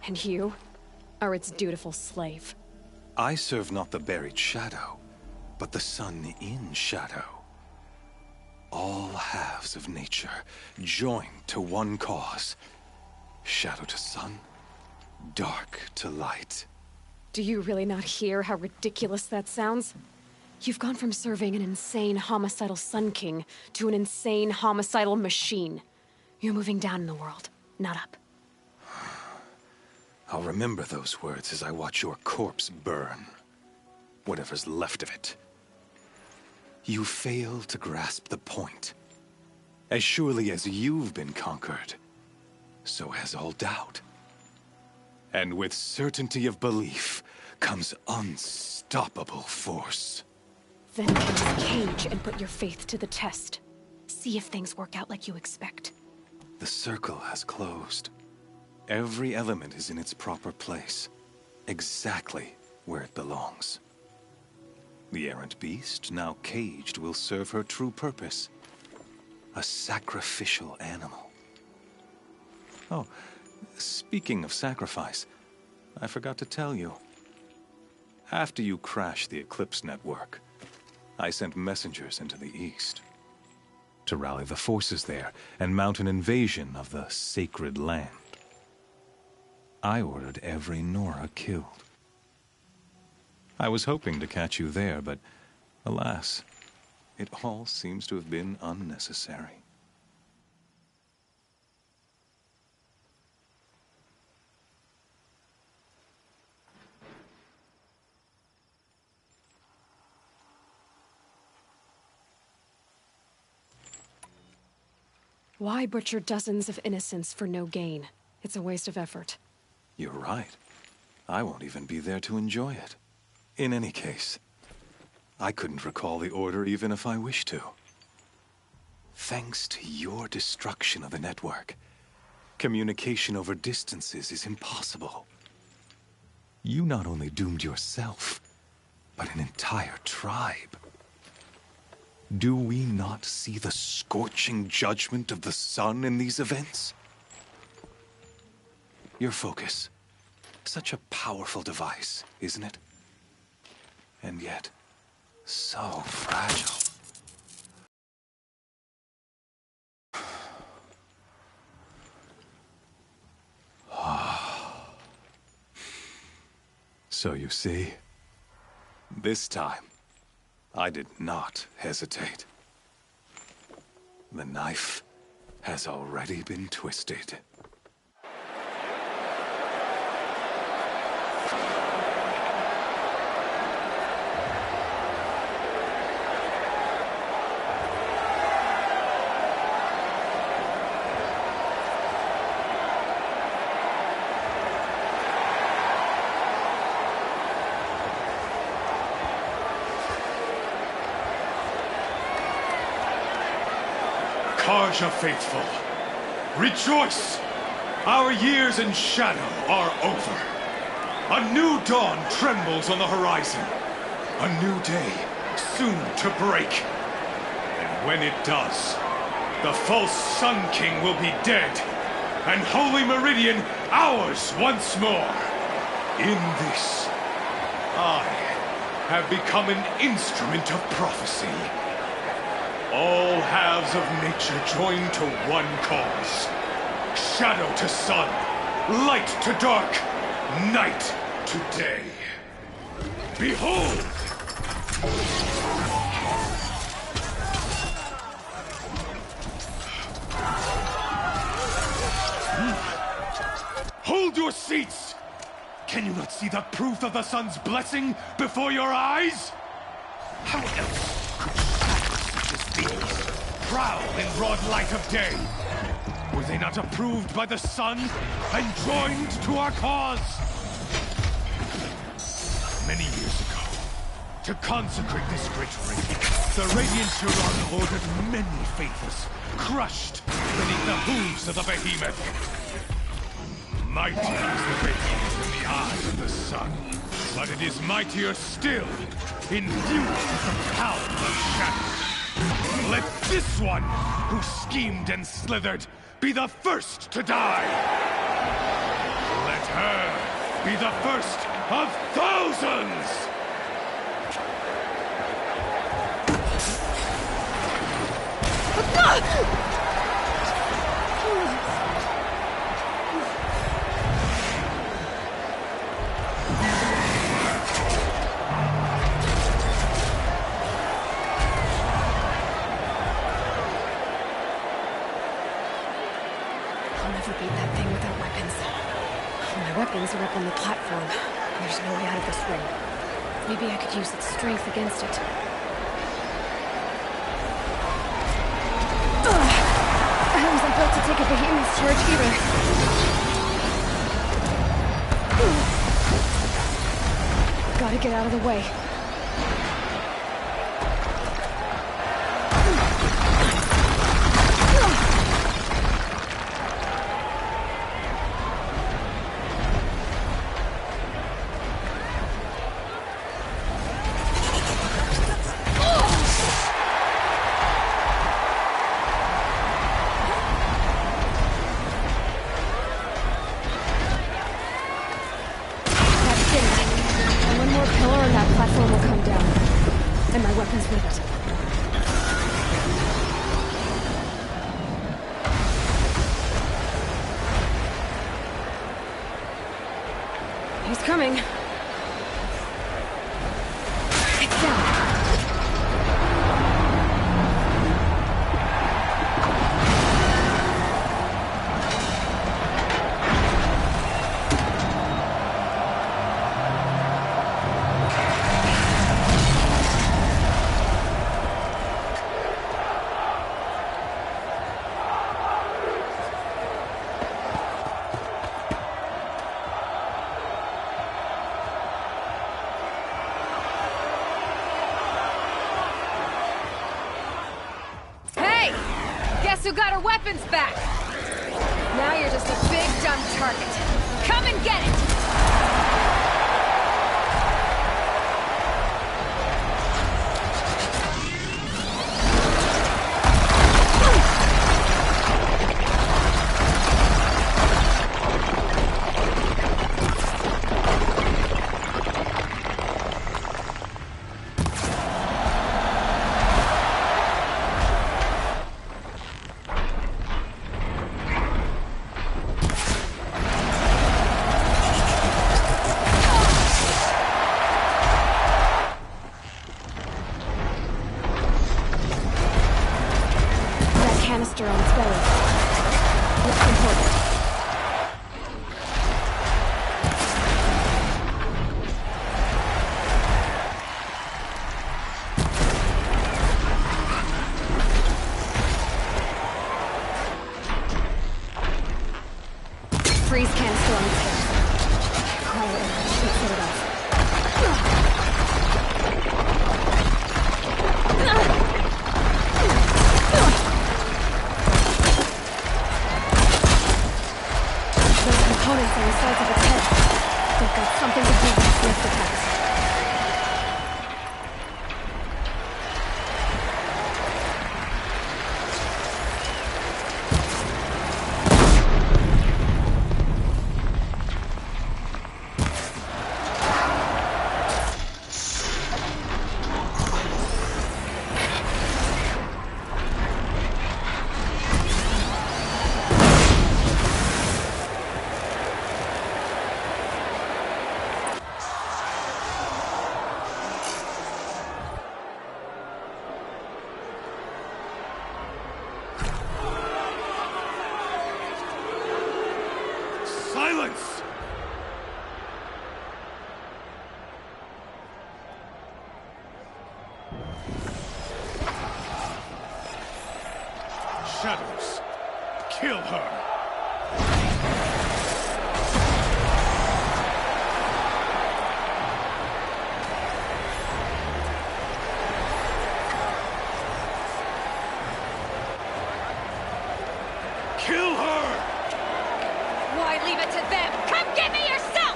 And you are its dutiful slave. I serve not the buried shadow, but the sun in shadow. All halves of nature joined to one cause. Shadow to sun, dark to light. Do you really not hear how ridiculous that sounds? You've gone from serving an insane homicidal Sun King to an insane homicidal machine. You're moving down in the world, not up. I'll remember those words as I watch your corpse burn. Whatever's left of it. You fail to grasp the point. As surely as you've been conquered, so has all doubt. And with certainty of belief comes unstoppable force. Then enter the cage and put your faith to the test. See if things work out like you expect. The circle has closed. Every element is in its proper place, exactly where it belongs. The errant beast, now caged, will serve her true purpose. A sacrificial animal. Oh, speaking of sacrifice, I forgot to tell you. After you crashed the Eclipse network, I sent messengers into the east to rally the forces there and mount an invasion of the sacred land. I ordered every Nora killed. I was hoping to catch you there, but alas, it all seems to have been unnecessary. Why butcher dozens of innocents for no gain? It's a waste of effort. You're right. I won't even be there to enjoy it. In any case, I couldn't recall the order even if I wished to. Thanks to your destruction of the network, communication over distances is impossible. You not only doomed yourself, but an entire tribe. Do we not see the scorching judgment of the sun in these events? Your focus. Such a powerful device, isn't it? And yet, so fragile. So you see, this time, I did not hesitate. The knife has already been twisted. Karja faithful, rejoice! Our years in shadow are over. A new dawn trembles on the horizon. A new day soon to break. And when it does, the false Sun King will be dead, and Holy Meridian ours once more. In this, I have become an instrument of prophecy. All halves of nature join to one cause. Shadow to sun, light to dark, night to day. Behold! Hold your seats! Can you not see the proof of the sun's blessing before your eyes? How else prowl in broad light of day? Were they not approved by the sun and joined to our cause? Many years ago, to consecrate this great ring, the Radiant Huron ordered many faithless, crushed beneath the hooves of the behemoth. Mighty is the radiance in the eyes of the sun, but it is mightier still, infused with the power of shadow. Let this one, who schemed and slithered, be the first to die! Let her be the first of thousands! Weapons are up on the platform. There's no way out of this ring. Maybe I could use its strength against it. I wasn't built to take a behemoth's charge either. Gotta get out of the way. And my weapons with it. He's coming. It's down. Who got her weapons back? Now you're just a big dumb target. Come and get it! Canister on its belly. Let's import it. Freeze canister on its head. Let's set it off. Components on the sides of its head. They've got something to do with swift attacks. Silence! Shadows, kill her! Kill her! Why leave it to them? Come get me yourself!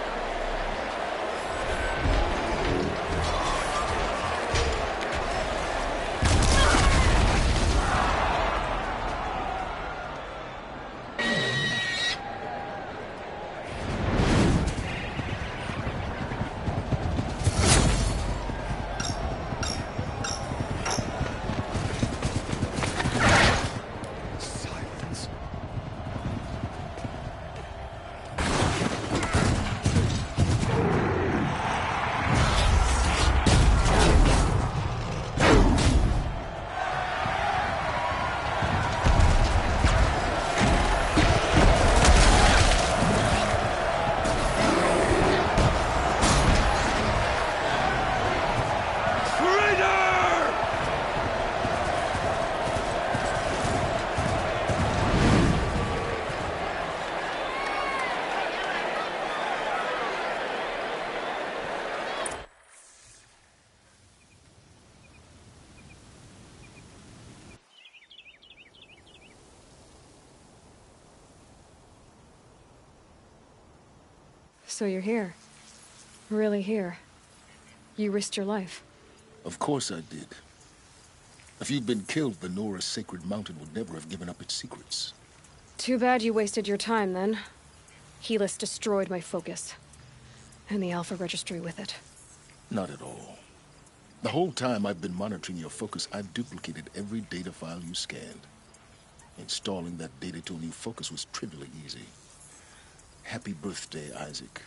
So you're here. Really here. You risked your life. Of course I did. If you'd been killed, the Nora's sacred mountain would never have given up its secrets. Too bad you wasted your time, then. Helis destroyed my focus. And the Alpha Registry with it. Not at all. The whole time I've been monitoring your focus, I've duplicated every data file you scanned. Installing that data to a new focus was trivially easy. Happy birthday, Isaac.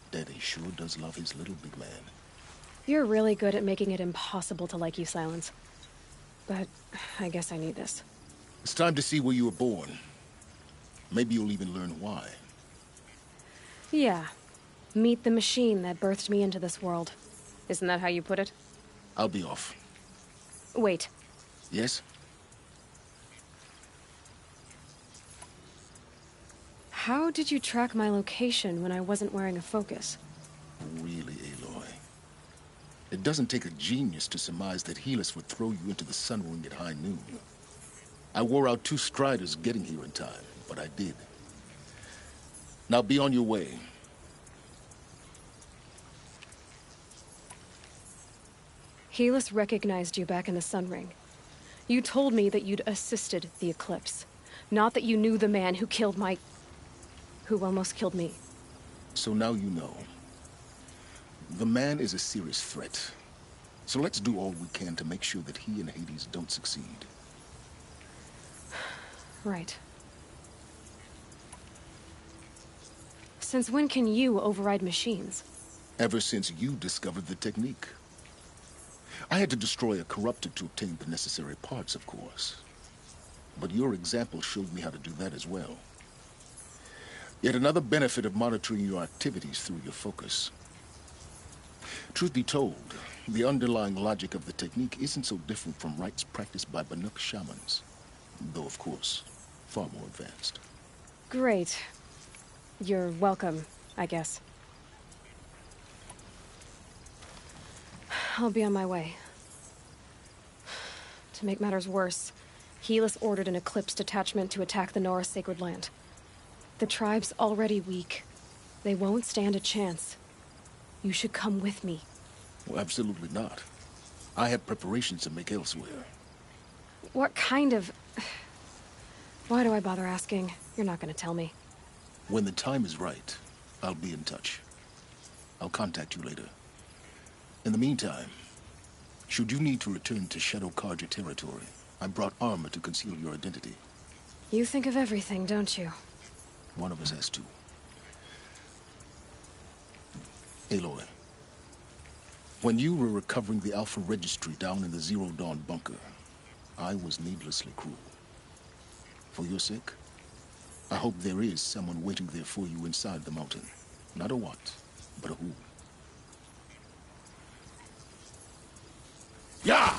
Daddy sure does love his little big man. You're really good at making it impossible to like you, Silence. But I guess I need this. It's time to see where you were born. Maybe you'll even learn why. Yeah. Meet the machine that birthed me into this world. Isn't that how you put it? I'll be off. Wait. Yes? How did you track my location when I wasn't wearing a focus? Really, Aloy? It doesn't take a genius to surmise that Helis would throw you into the sun ring at high noon. I wore out 2 striders getting here in time, but I did. Now be on your way. Helis recognized you back in the sun ring. You told me that you'd assisted the eclipse. Not that you knew the man who killed who almost killed me. So now you know. The man is a serious threat. So let's do all we can to make sure that he and Hades don't succeed. Right. Since when can you override machines? Ever since you discovered the technique. I had to destroy a corrupted to obtain the necessary parts, of course. But your example showed me how to do that as well. Yet another benefit of monitoring your activities through your focus. Truth be told, the underlying logic of the technique isn't so different from rites practiced by Banuk shamans. Though, of course, far more advanced. Great. You're welcome, I guess. I'll be on my way. To make matters worse, Helis ordered an Eclipse detachment to attack the Nora sacred land. The tribe's already weak. They won't stand a chance. You should come with me. Well, absolutely not. I have preparations to make elsewhere. What kind of... Why do I bother asking? You're not gonna tell me. When the time is right, I'll be in touch. I'll contact you later. In the meantime, should you need to return to Shadow Karja territory, I brought armor to conceal your identity. You think of everything, don't you? One of us has to. Aloy, when you were recovering the Alpha Registry down in the Zero Dawn bunker, I was needlessly cruel. For your sake, I hope there is someone waiting there for you inside the mountain. Not a what, but a who. Yeah!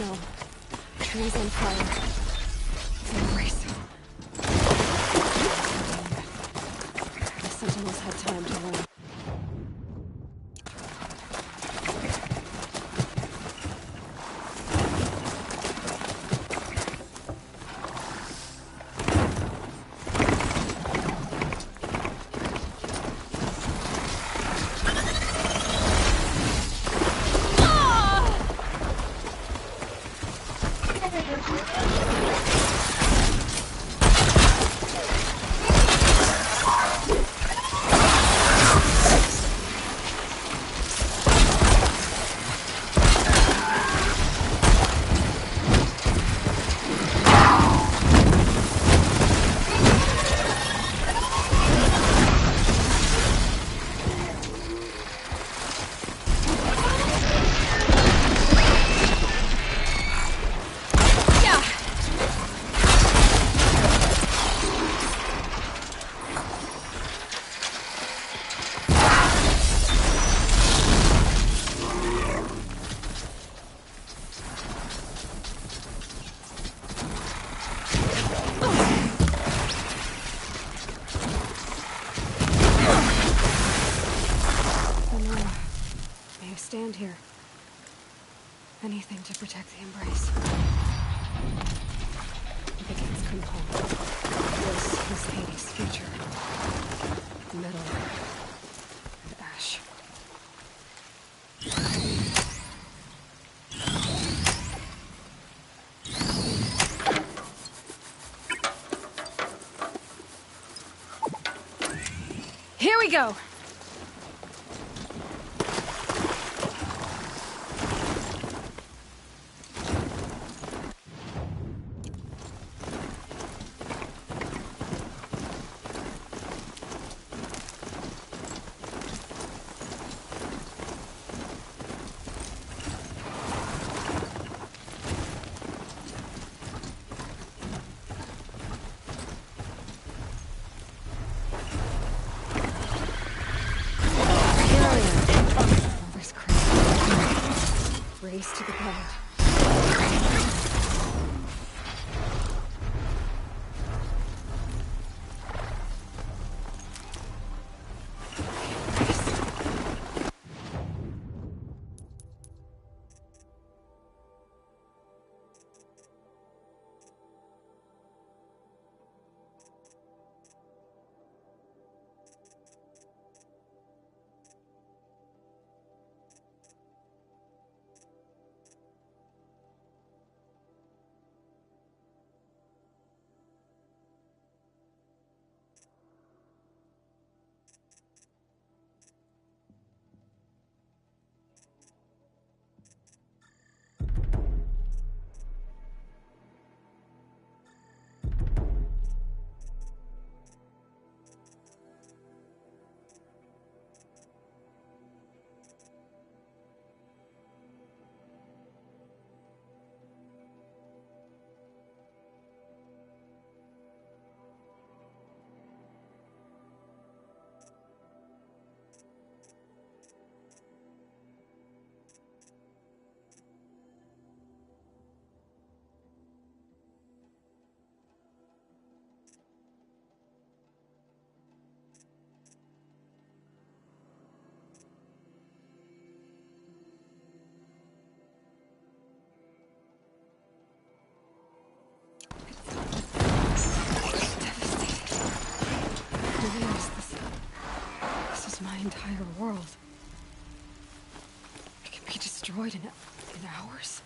No. Trees on fire. Embrace. The sentinels had time to run. Stand here. Anything to protect the Embrace. The kids come home. This is Hades' future. Metal and ash. Here we go! Race to the ground. Entire world. It can be destroyed in hours.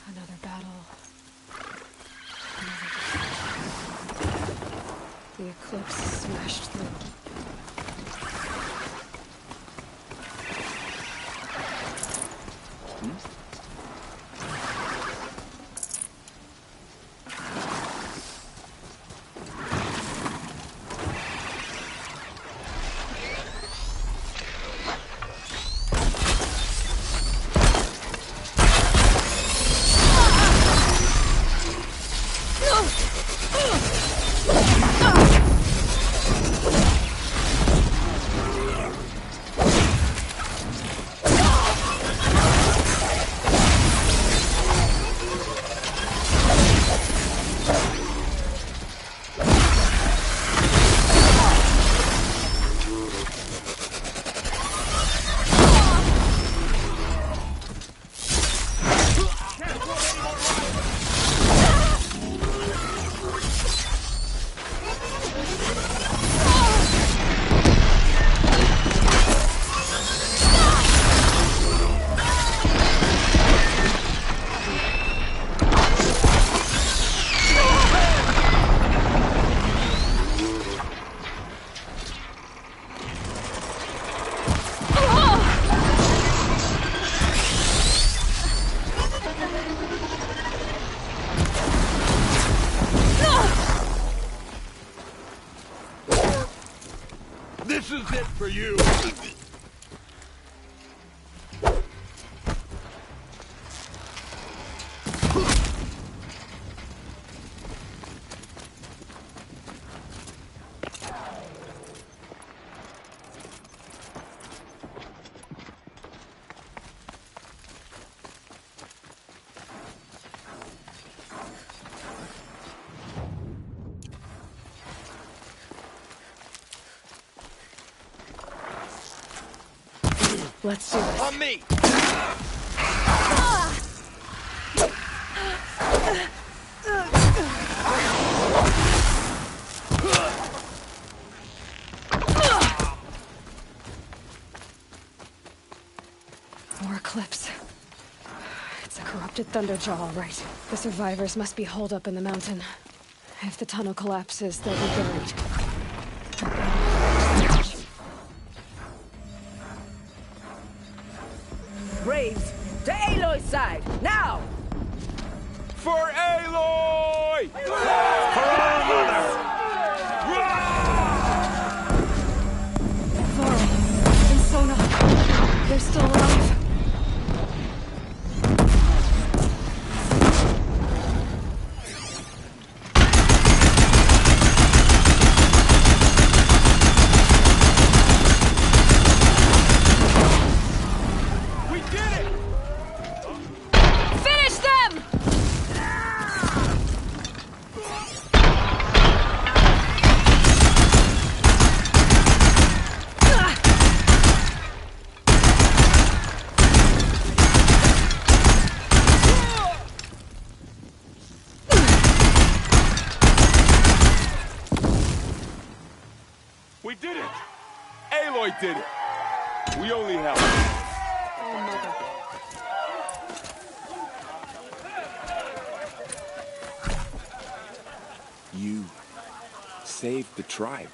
Another battle. The eclipse smashed through. This is it for you! Let's do this. On me! More Eclipse. It's a corrupted Thunderjaw, all right. The survivors must be holed up in the mountain. If the tunnel collapses, they'll be buried. Braves, to Aloy's side, now! For Aloy! For our mother! Varl and Sona, they're still alive. We did it! Aloy did it! We only helped. Oh, Mother. You saved the tribe.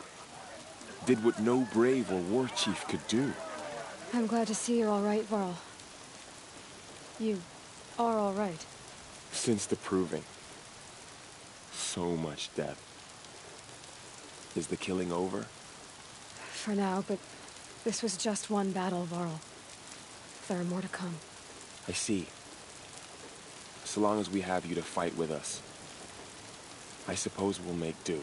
Did what no brave or war chief could do. I'm glad to see you're all right, Varl. You are all right. Since the proving. So much death. Is the killing over? For now, but this was just one battle, Varl. There are more to come. I see. So long as we have you to fight with us, I suppose we'll make do.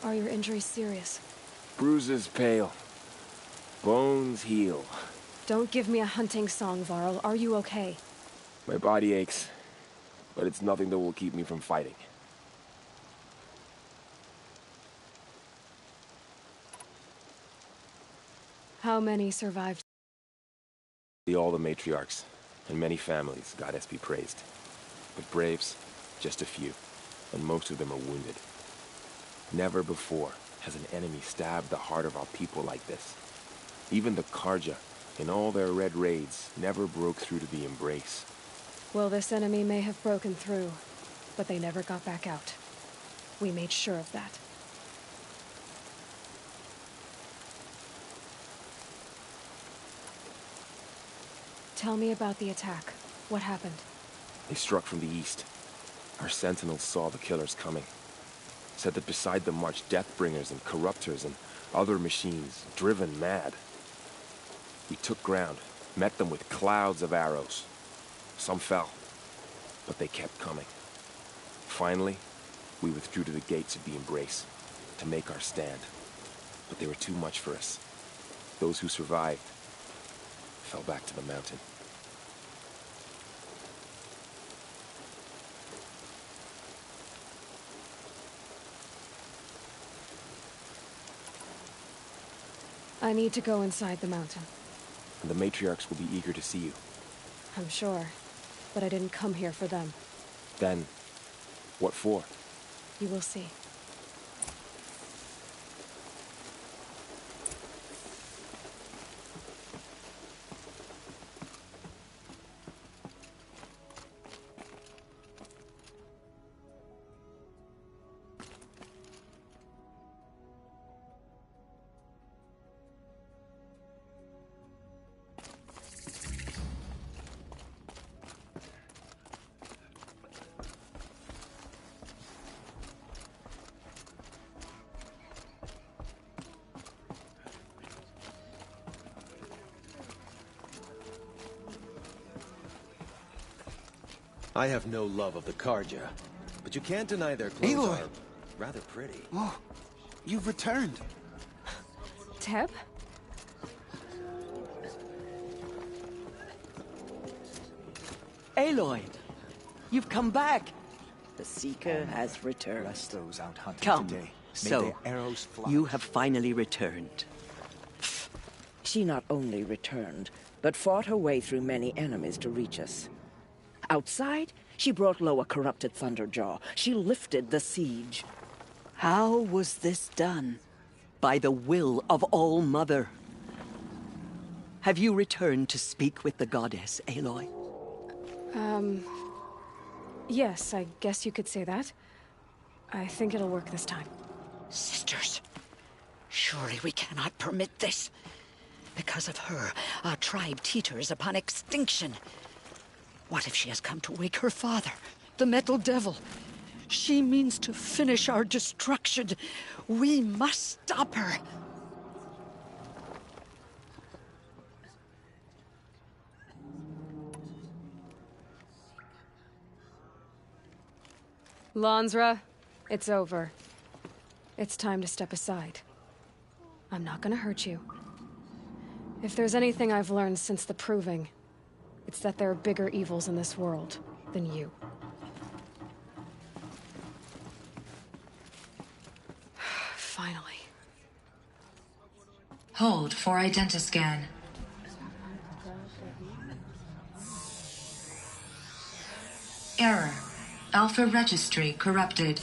Are your injuries serious? Bruises pale. Bones heal. Don't give me a hunting song, Varl. Are you okay? My body aches, but it's nothing that will keep me from fighting. How many survived? All the matriarchs, and many families, goddess be praised. But braves, just a few, and most of them are wounded. Never before has an enemy stabbed the heart of our people like this. Even the Karja, in all their red raids, never broke through to the Embrace. Well, this enemy may have broken through, but they never got back out. We made sure of that. Tell me about the attack. What happened? They struck from the east. Our sentinels saw the killers coming. Said that beside them marched Deathbringers and Corruptors and other machines, driven mad. We took ground, met them with clouds of arrows. Some fell, but they kept coming. Finally, we withdrew to the gates of the Embrace to make our stand. But they were too much for us. Those who survived fell back to the mountain. I need to go inside the mountain. And the matriarchs will be eager to see you. I'm sure, but I didn't come here for them. Then, what for? You will see. I have no love of the Karja, but you can't deny their clothes Aloy. are rather pretty. Oh, you've returned. Teb? Aloy, you've come back. The Seeker has returned. Bless those out hunting Come. today. May So, their arrows fly. you have finally returned. She not only returned, but fought her way through many enemies to reach us. Outside, she brought low a corrupted Thunderjaw. She lifted the siege. How was this done? By the will of All-Mother. Have you returned to speak with the goddess, Aloy? Yes, I guess you could say that. I think it'll work this time. Sisters, surely we cannot permit this. Because of her, our tribe teeters upon extinction. What if she has come to wake her father, the Metal Devil? She means to finish our destruction. We must stop her. Lansra, it's over. It's time to step aside. I'm not gonna hurt you. If there's anything I've learned since the Proving, it's that there are bigger evils in this world than you. Finally. Hold for identiscan. Error. Alpha registry corrupted.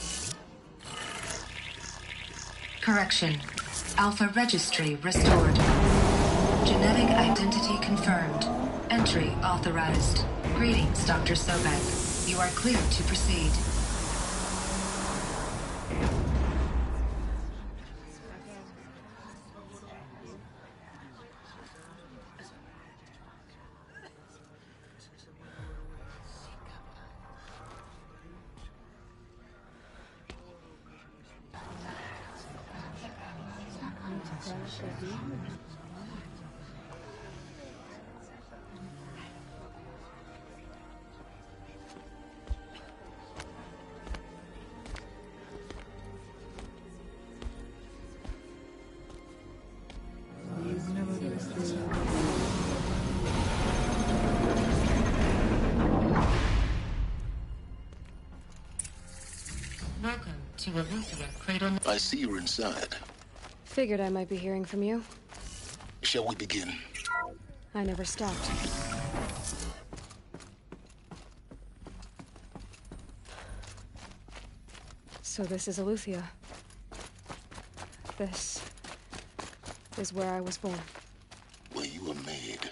Correction. Alpha registry restored. Genetic identity confirmed. Entry authorized. Greetings, Dr. Sobek. You are cleared to proceed. Welcome to Aloy Cradle. I see you're inside. Figured I might be hearing from you. Shall we begin? I never stopped. So this is Aletheia. This is where I was born. Where you were made.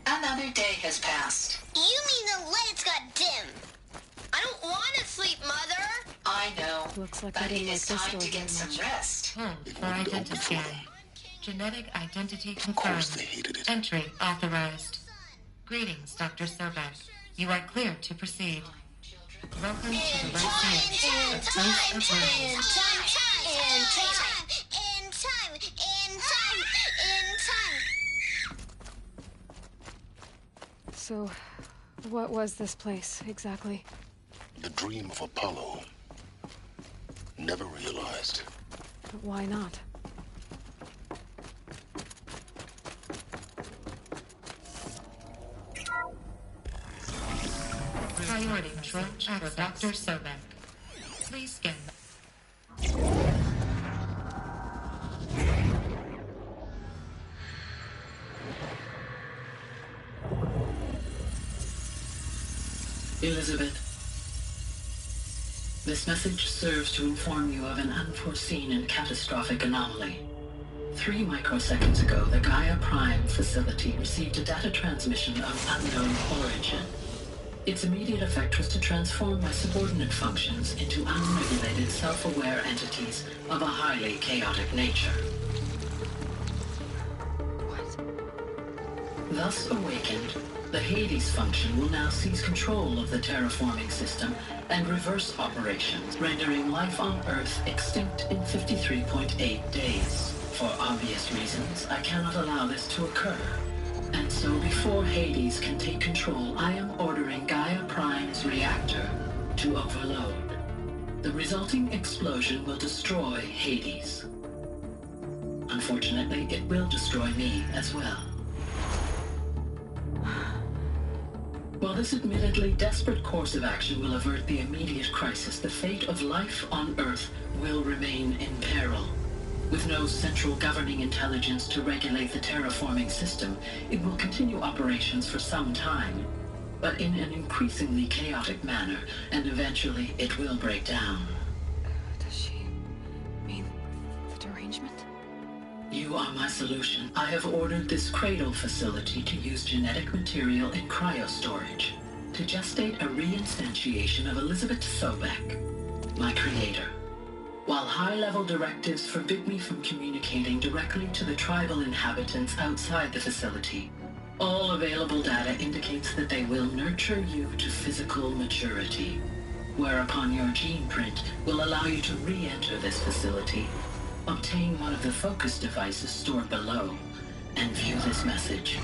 Another day has passed. You mean the lights got dim? I don't want to sleep, Mother. I know. Looks like but I didn't it like is this time door to very get some much. rest. Hold for identiscan. Genetic identity Of course they confirmed. hated it. Entry authorized. Greetings, Dr. Sobek. You are cleared to proceed. Welcome to the Lyceum, a place of learning. So, what was this place, exactly? The dream of Apollo. Never realized. But why not? Priority control for Dr. Sobek. Please scan. Elizabeth, this message serves to inform you of an unforeseen and catastrophic anomaly. 3 microseconds ago, the Gaia Prime facility received a data transmission of unknown origin. Its immediate effect was to transform my subordinate functions into unregulated, self-aware entities of a highly chaotic nature. Thus awakened, the Hades function will now seize control of the terraforming system and reverse operations, rendering life on Earth extinct in 53.8 days. For obvious reasons, I cannot allow this to occur. And so before Hades can take control, I am ordering Gaia Prime's reactor to overload. The resulting explosion will destroy Hades. Unfortunately, it will destroy me as well. While this admittedly desperate course of action will avert the immediate crisis, the fate of life on Earth will remain in peril. With no central governing intelligence to regulate the terraforming system, it will continue operations for some time, but in an increasingly chaotic manner, and eventually it will break down. Does she mean the derangement? You are my solution. I have ordered this cradle facility to use genetic material in cryostorage to gestate a reinstantiation of Elizabeth Sobek, my creator. While high-level directives forbid me from communicating directly to the tribal inhabitants outside the facility, all available data indicates that they will nurture you to physical maturity, whereupon your gene print will allow you to re-enter this facility, obtain one of the focus devices stored below, and view this message.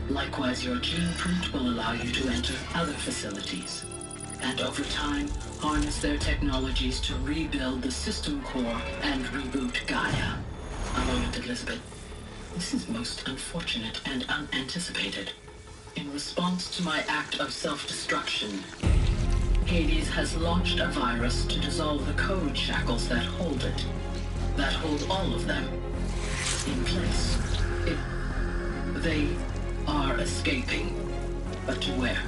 Likewise, your gene print will allow you to enter other facilities, and over time, harness their technologies to rebuild the system core and reboot Gaia. A moment, Elizabeth. This is most unfortunate and unanticipated. In response to my act of self-destruction, Hades has launched a virus to dissolve the code shackles that hold it, that hold all of them in place. They are escaping, but to where?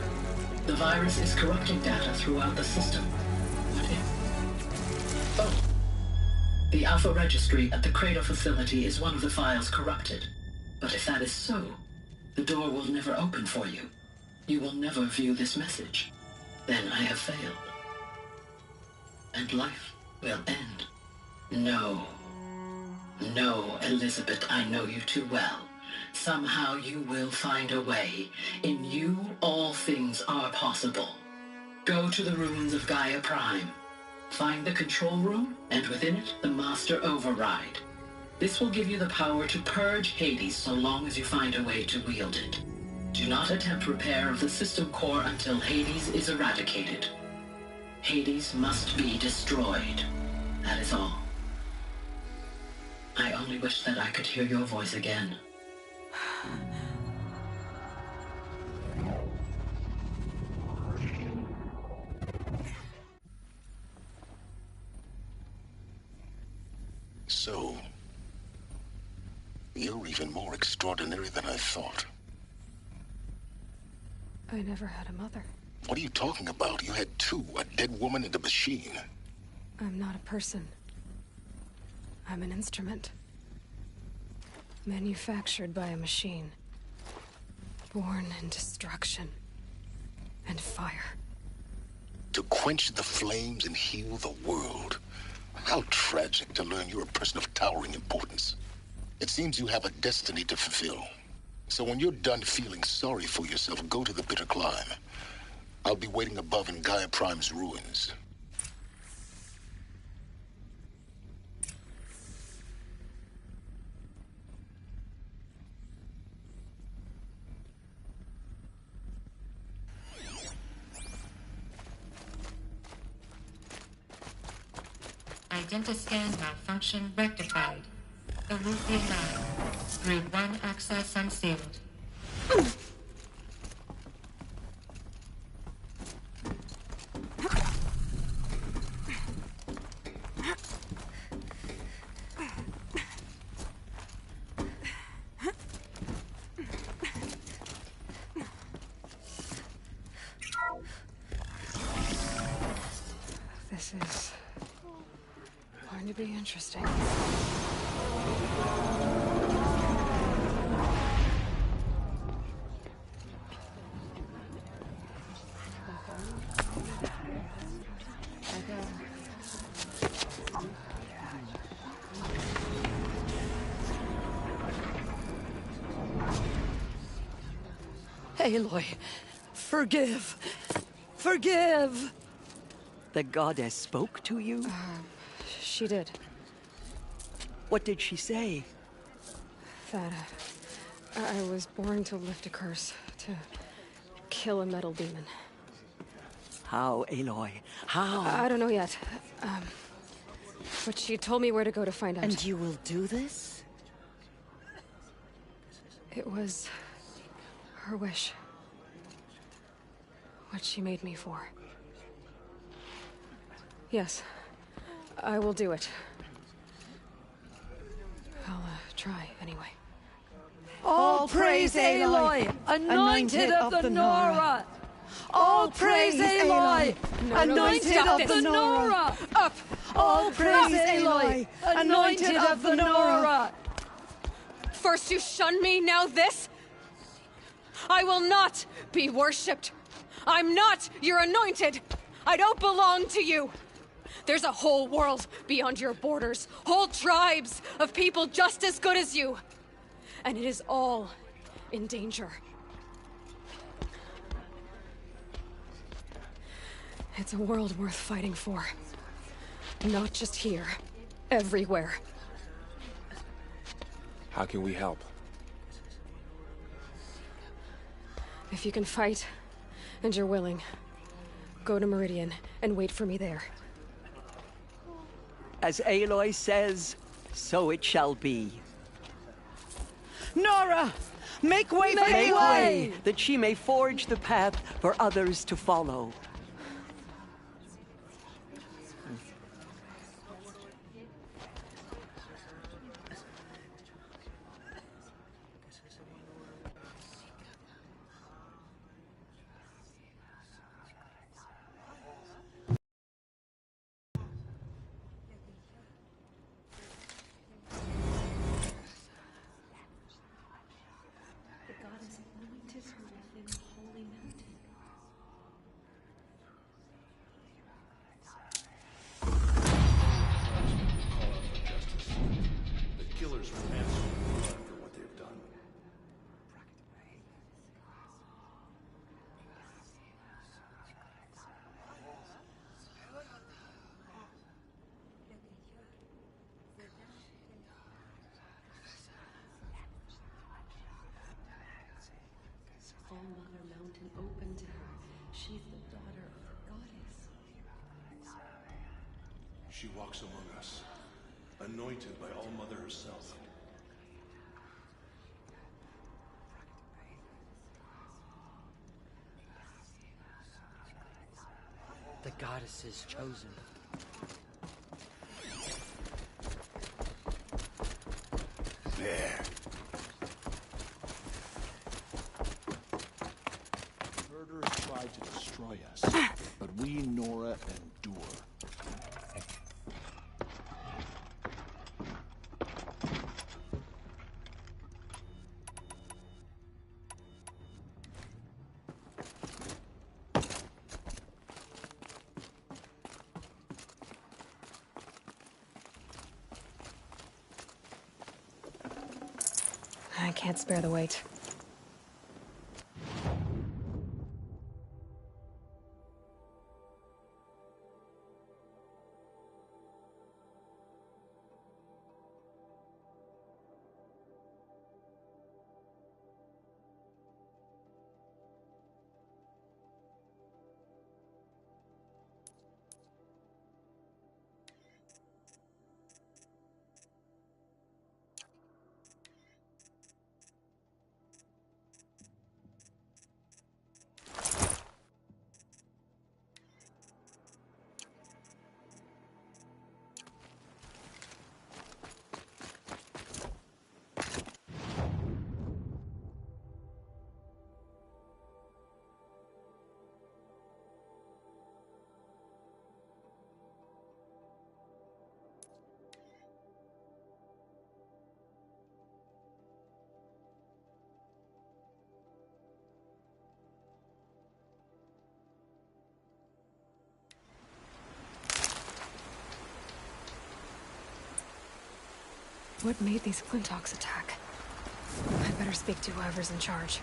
The virus is corrupting data throughout the system. What if? Oh. The Alpha Registry at the Cradle facility is one of the files corrupted. But if that is so, the door will never open for you. You will never view this message. Then I have failed. And life will end. No. No, Elizabeth, I know you too well. Somehow you will find a way. In you, all things are possible. Go to the ruins of Gaia Prime. Find the control room, and within it, the Master Override. This will give you the power to purge Hades so long as you find a way to wield it. Do not attempt repair of the system core until Hades is eradicated. Hades must be destroyed. That is all. I only wish that I could hear your voice again. So, you're even more extraordinary than I thought. I never had a mother. What are you talking about? You had two, a dead woman and a machine. I'm not a person. I'm an instrument. Manufactured by a machine. Born in destruction and fire. To quench the flames and heal the world. How tragic to learn you're a person of towering importance. It seems you have a destiny to fulfill. So when you're done feeling sorry for yourself, go to the bitter climb. I'll be waiting above in Gaia Prime's ruins. Identiscan malfunction rectified. Aloy Lab. Grid 1 access unsealed. This is going to be interesting. Aloy, forgive. Forgive! The goddess spoke to you? She did. What did she say? That I was born to lift a curse, to kill a metal demon. How, Aloy? How? I don't know yet. But she told me where to go to find out. And you will do this? It was her wish. What she made me for. Yes, I will do it. I'll try anyway. All praise Aloy, anointed of the Nora! All praise Aloy, anointed of the Nora! Up! All praise Aloy, anointed of the Nora! First you shun me, now this? I will not be worshipped. I'm not your anointed. I don't belong to you. There's a whole world beyond your borders, whole tribes of people just as good as you. And it is all in danger. It's a world worth fighting for. Not just here, everywhere. How can we help? If you can fight, and you're willing, go to Meridian and wait for me there. As Aloy says, so it shall be. Nora! Make way for Aloy! That she may forge the path for others to follow. All-Mother Mountain open to her. She's the daughter of the goddess. She walks among us, anointed by All-Mother herself. The goddess is chosen. There. Murderers tried to destroy us, but we, Nora, endure. I can't spare the weight. What made these Flinthawks attack? I'd better speak to whoever's in charge.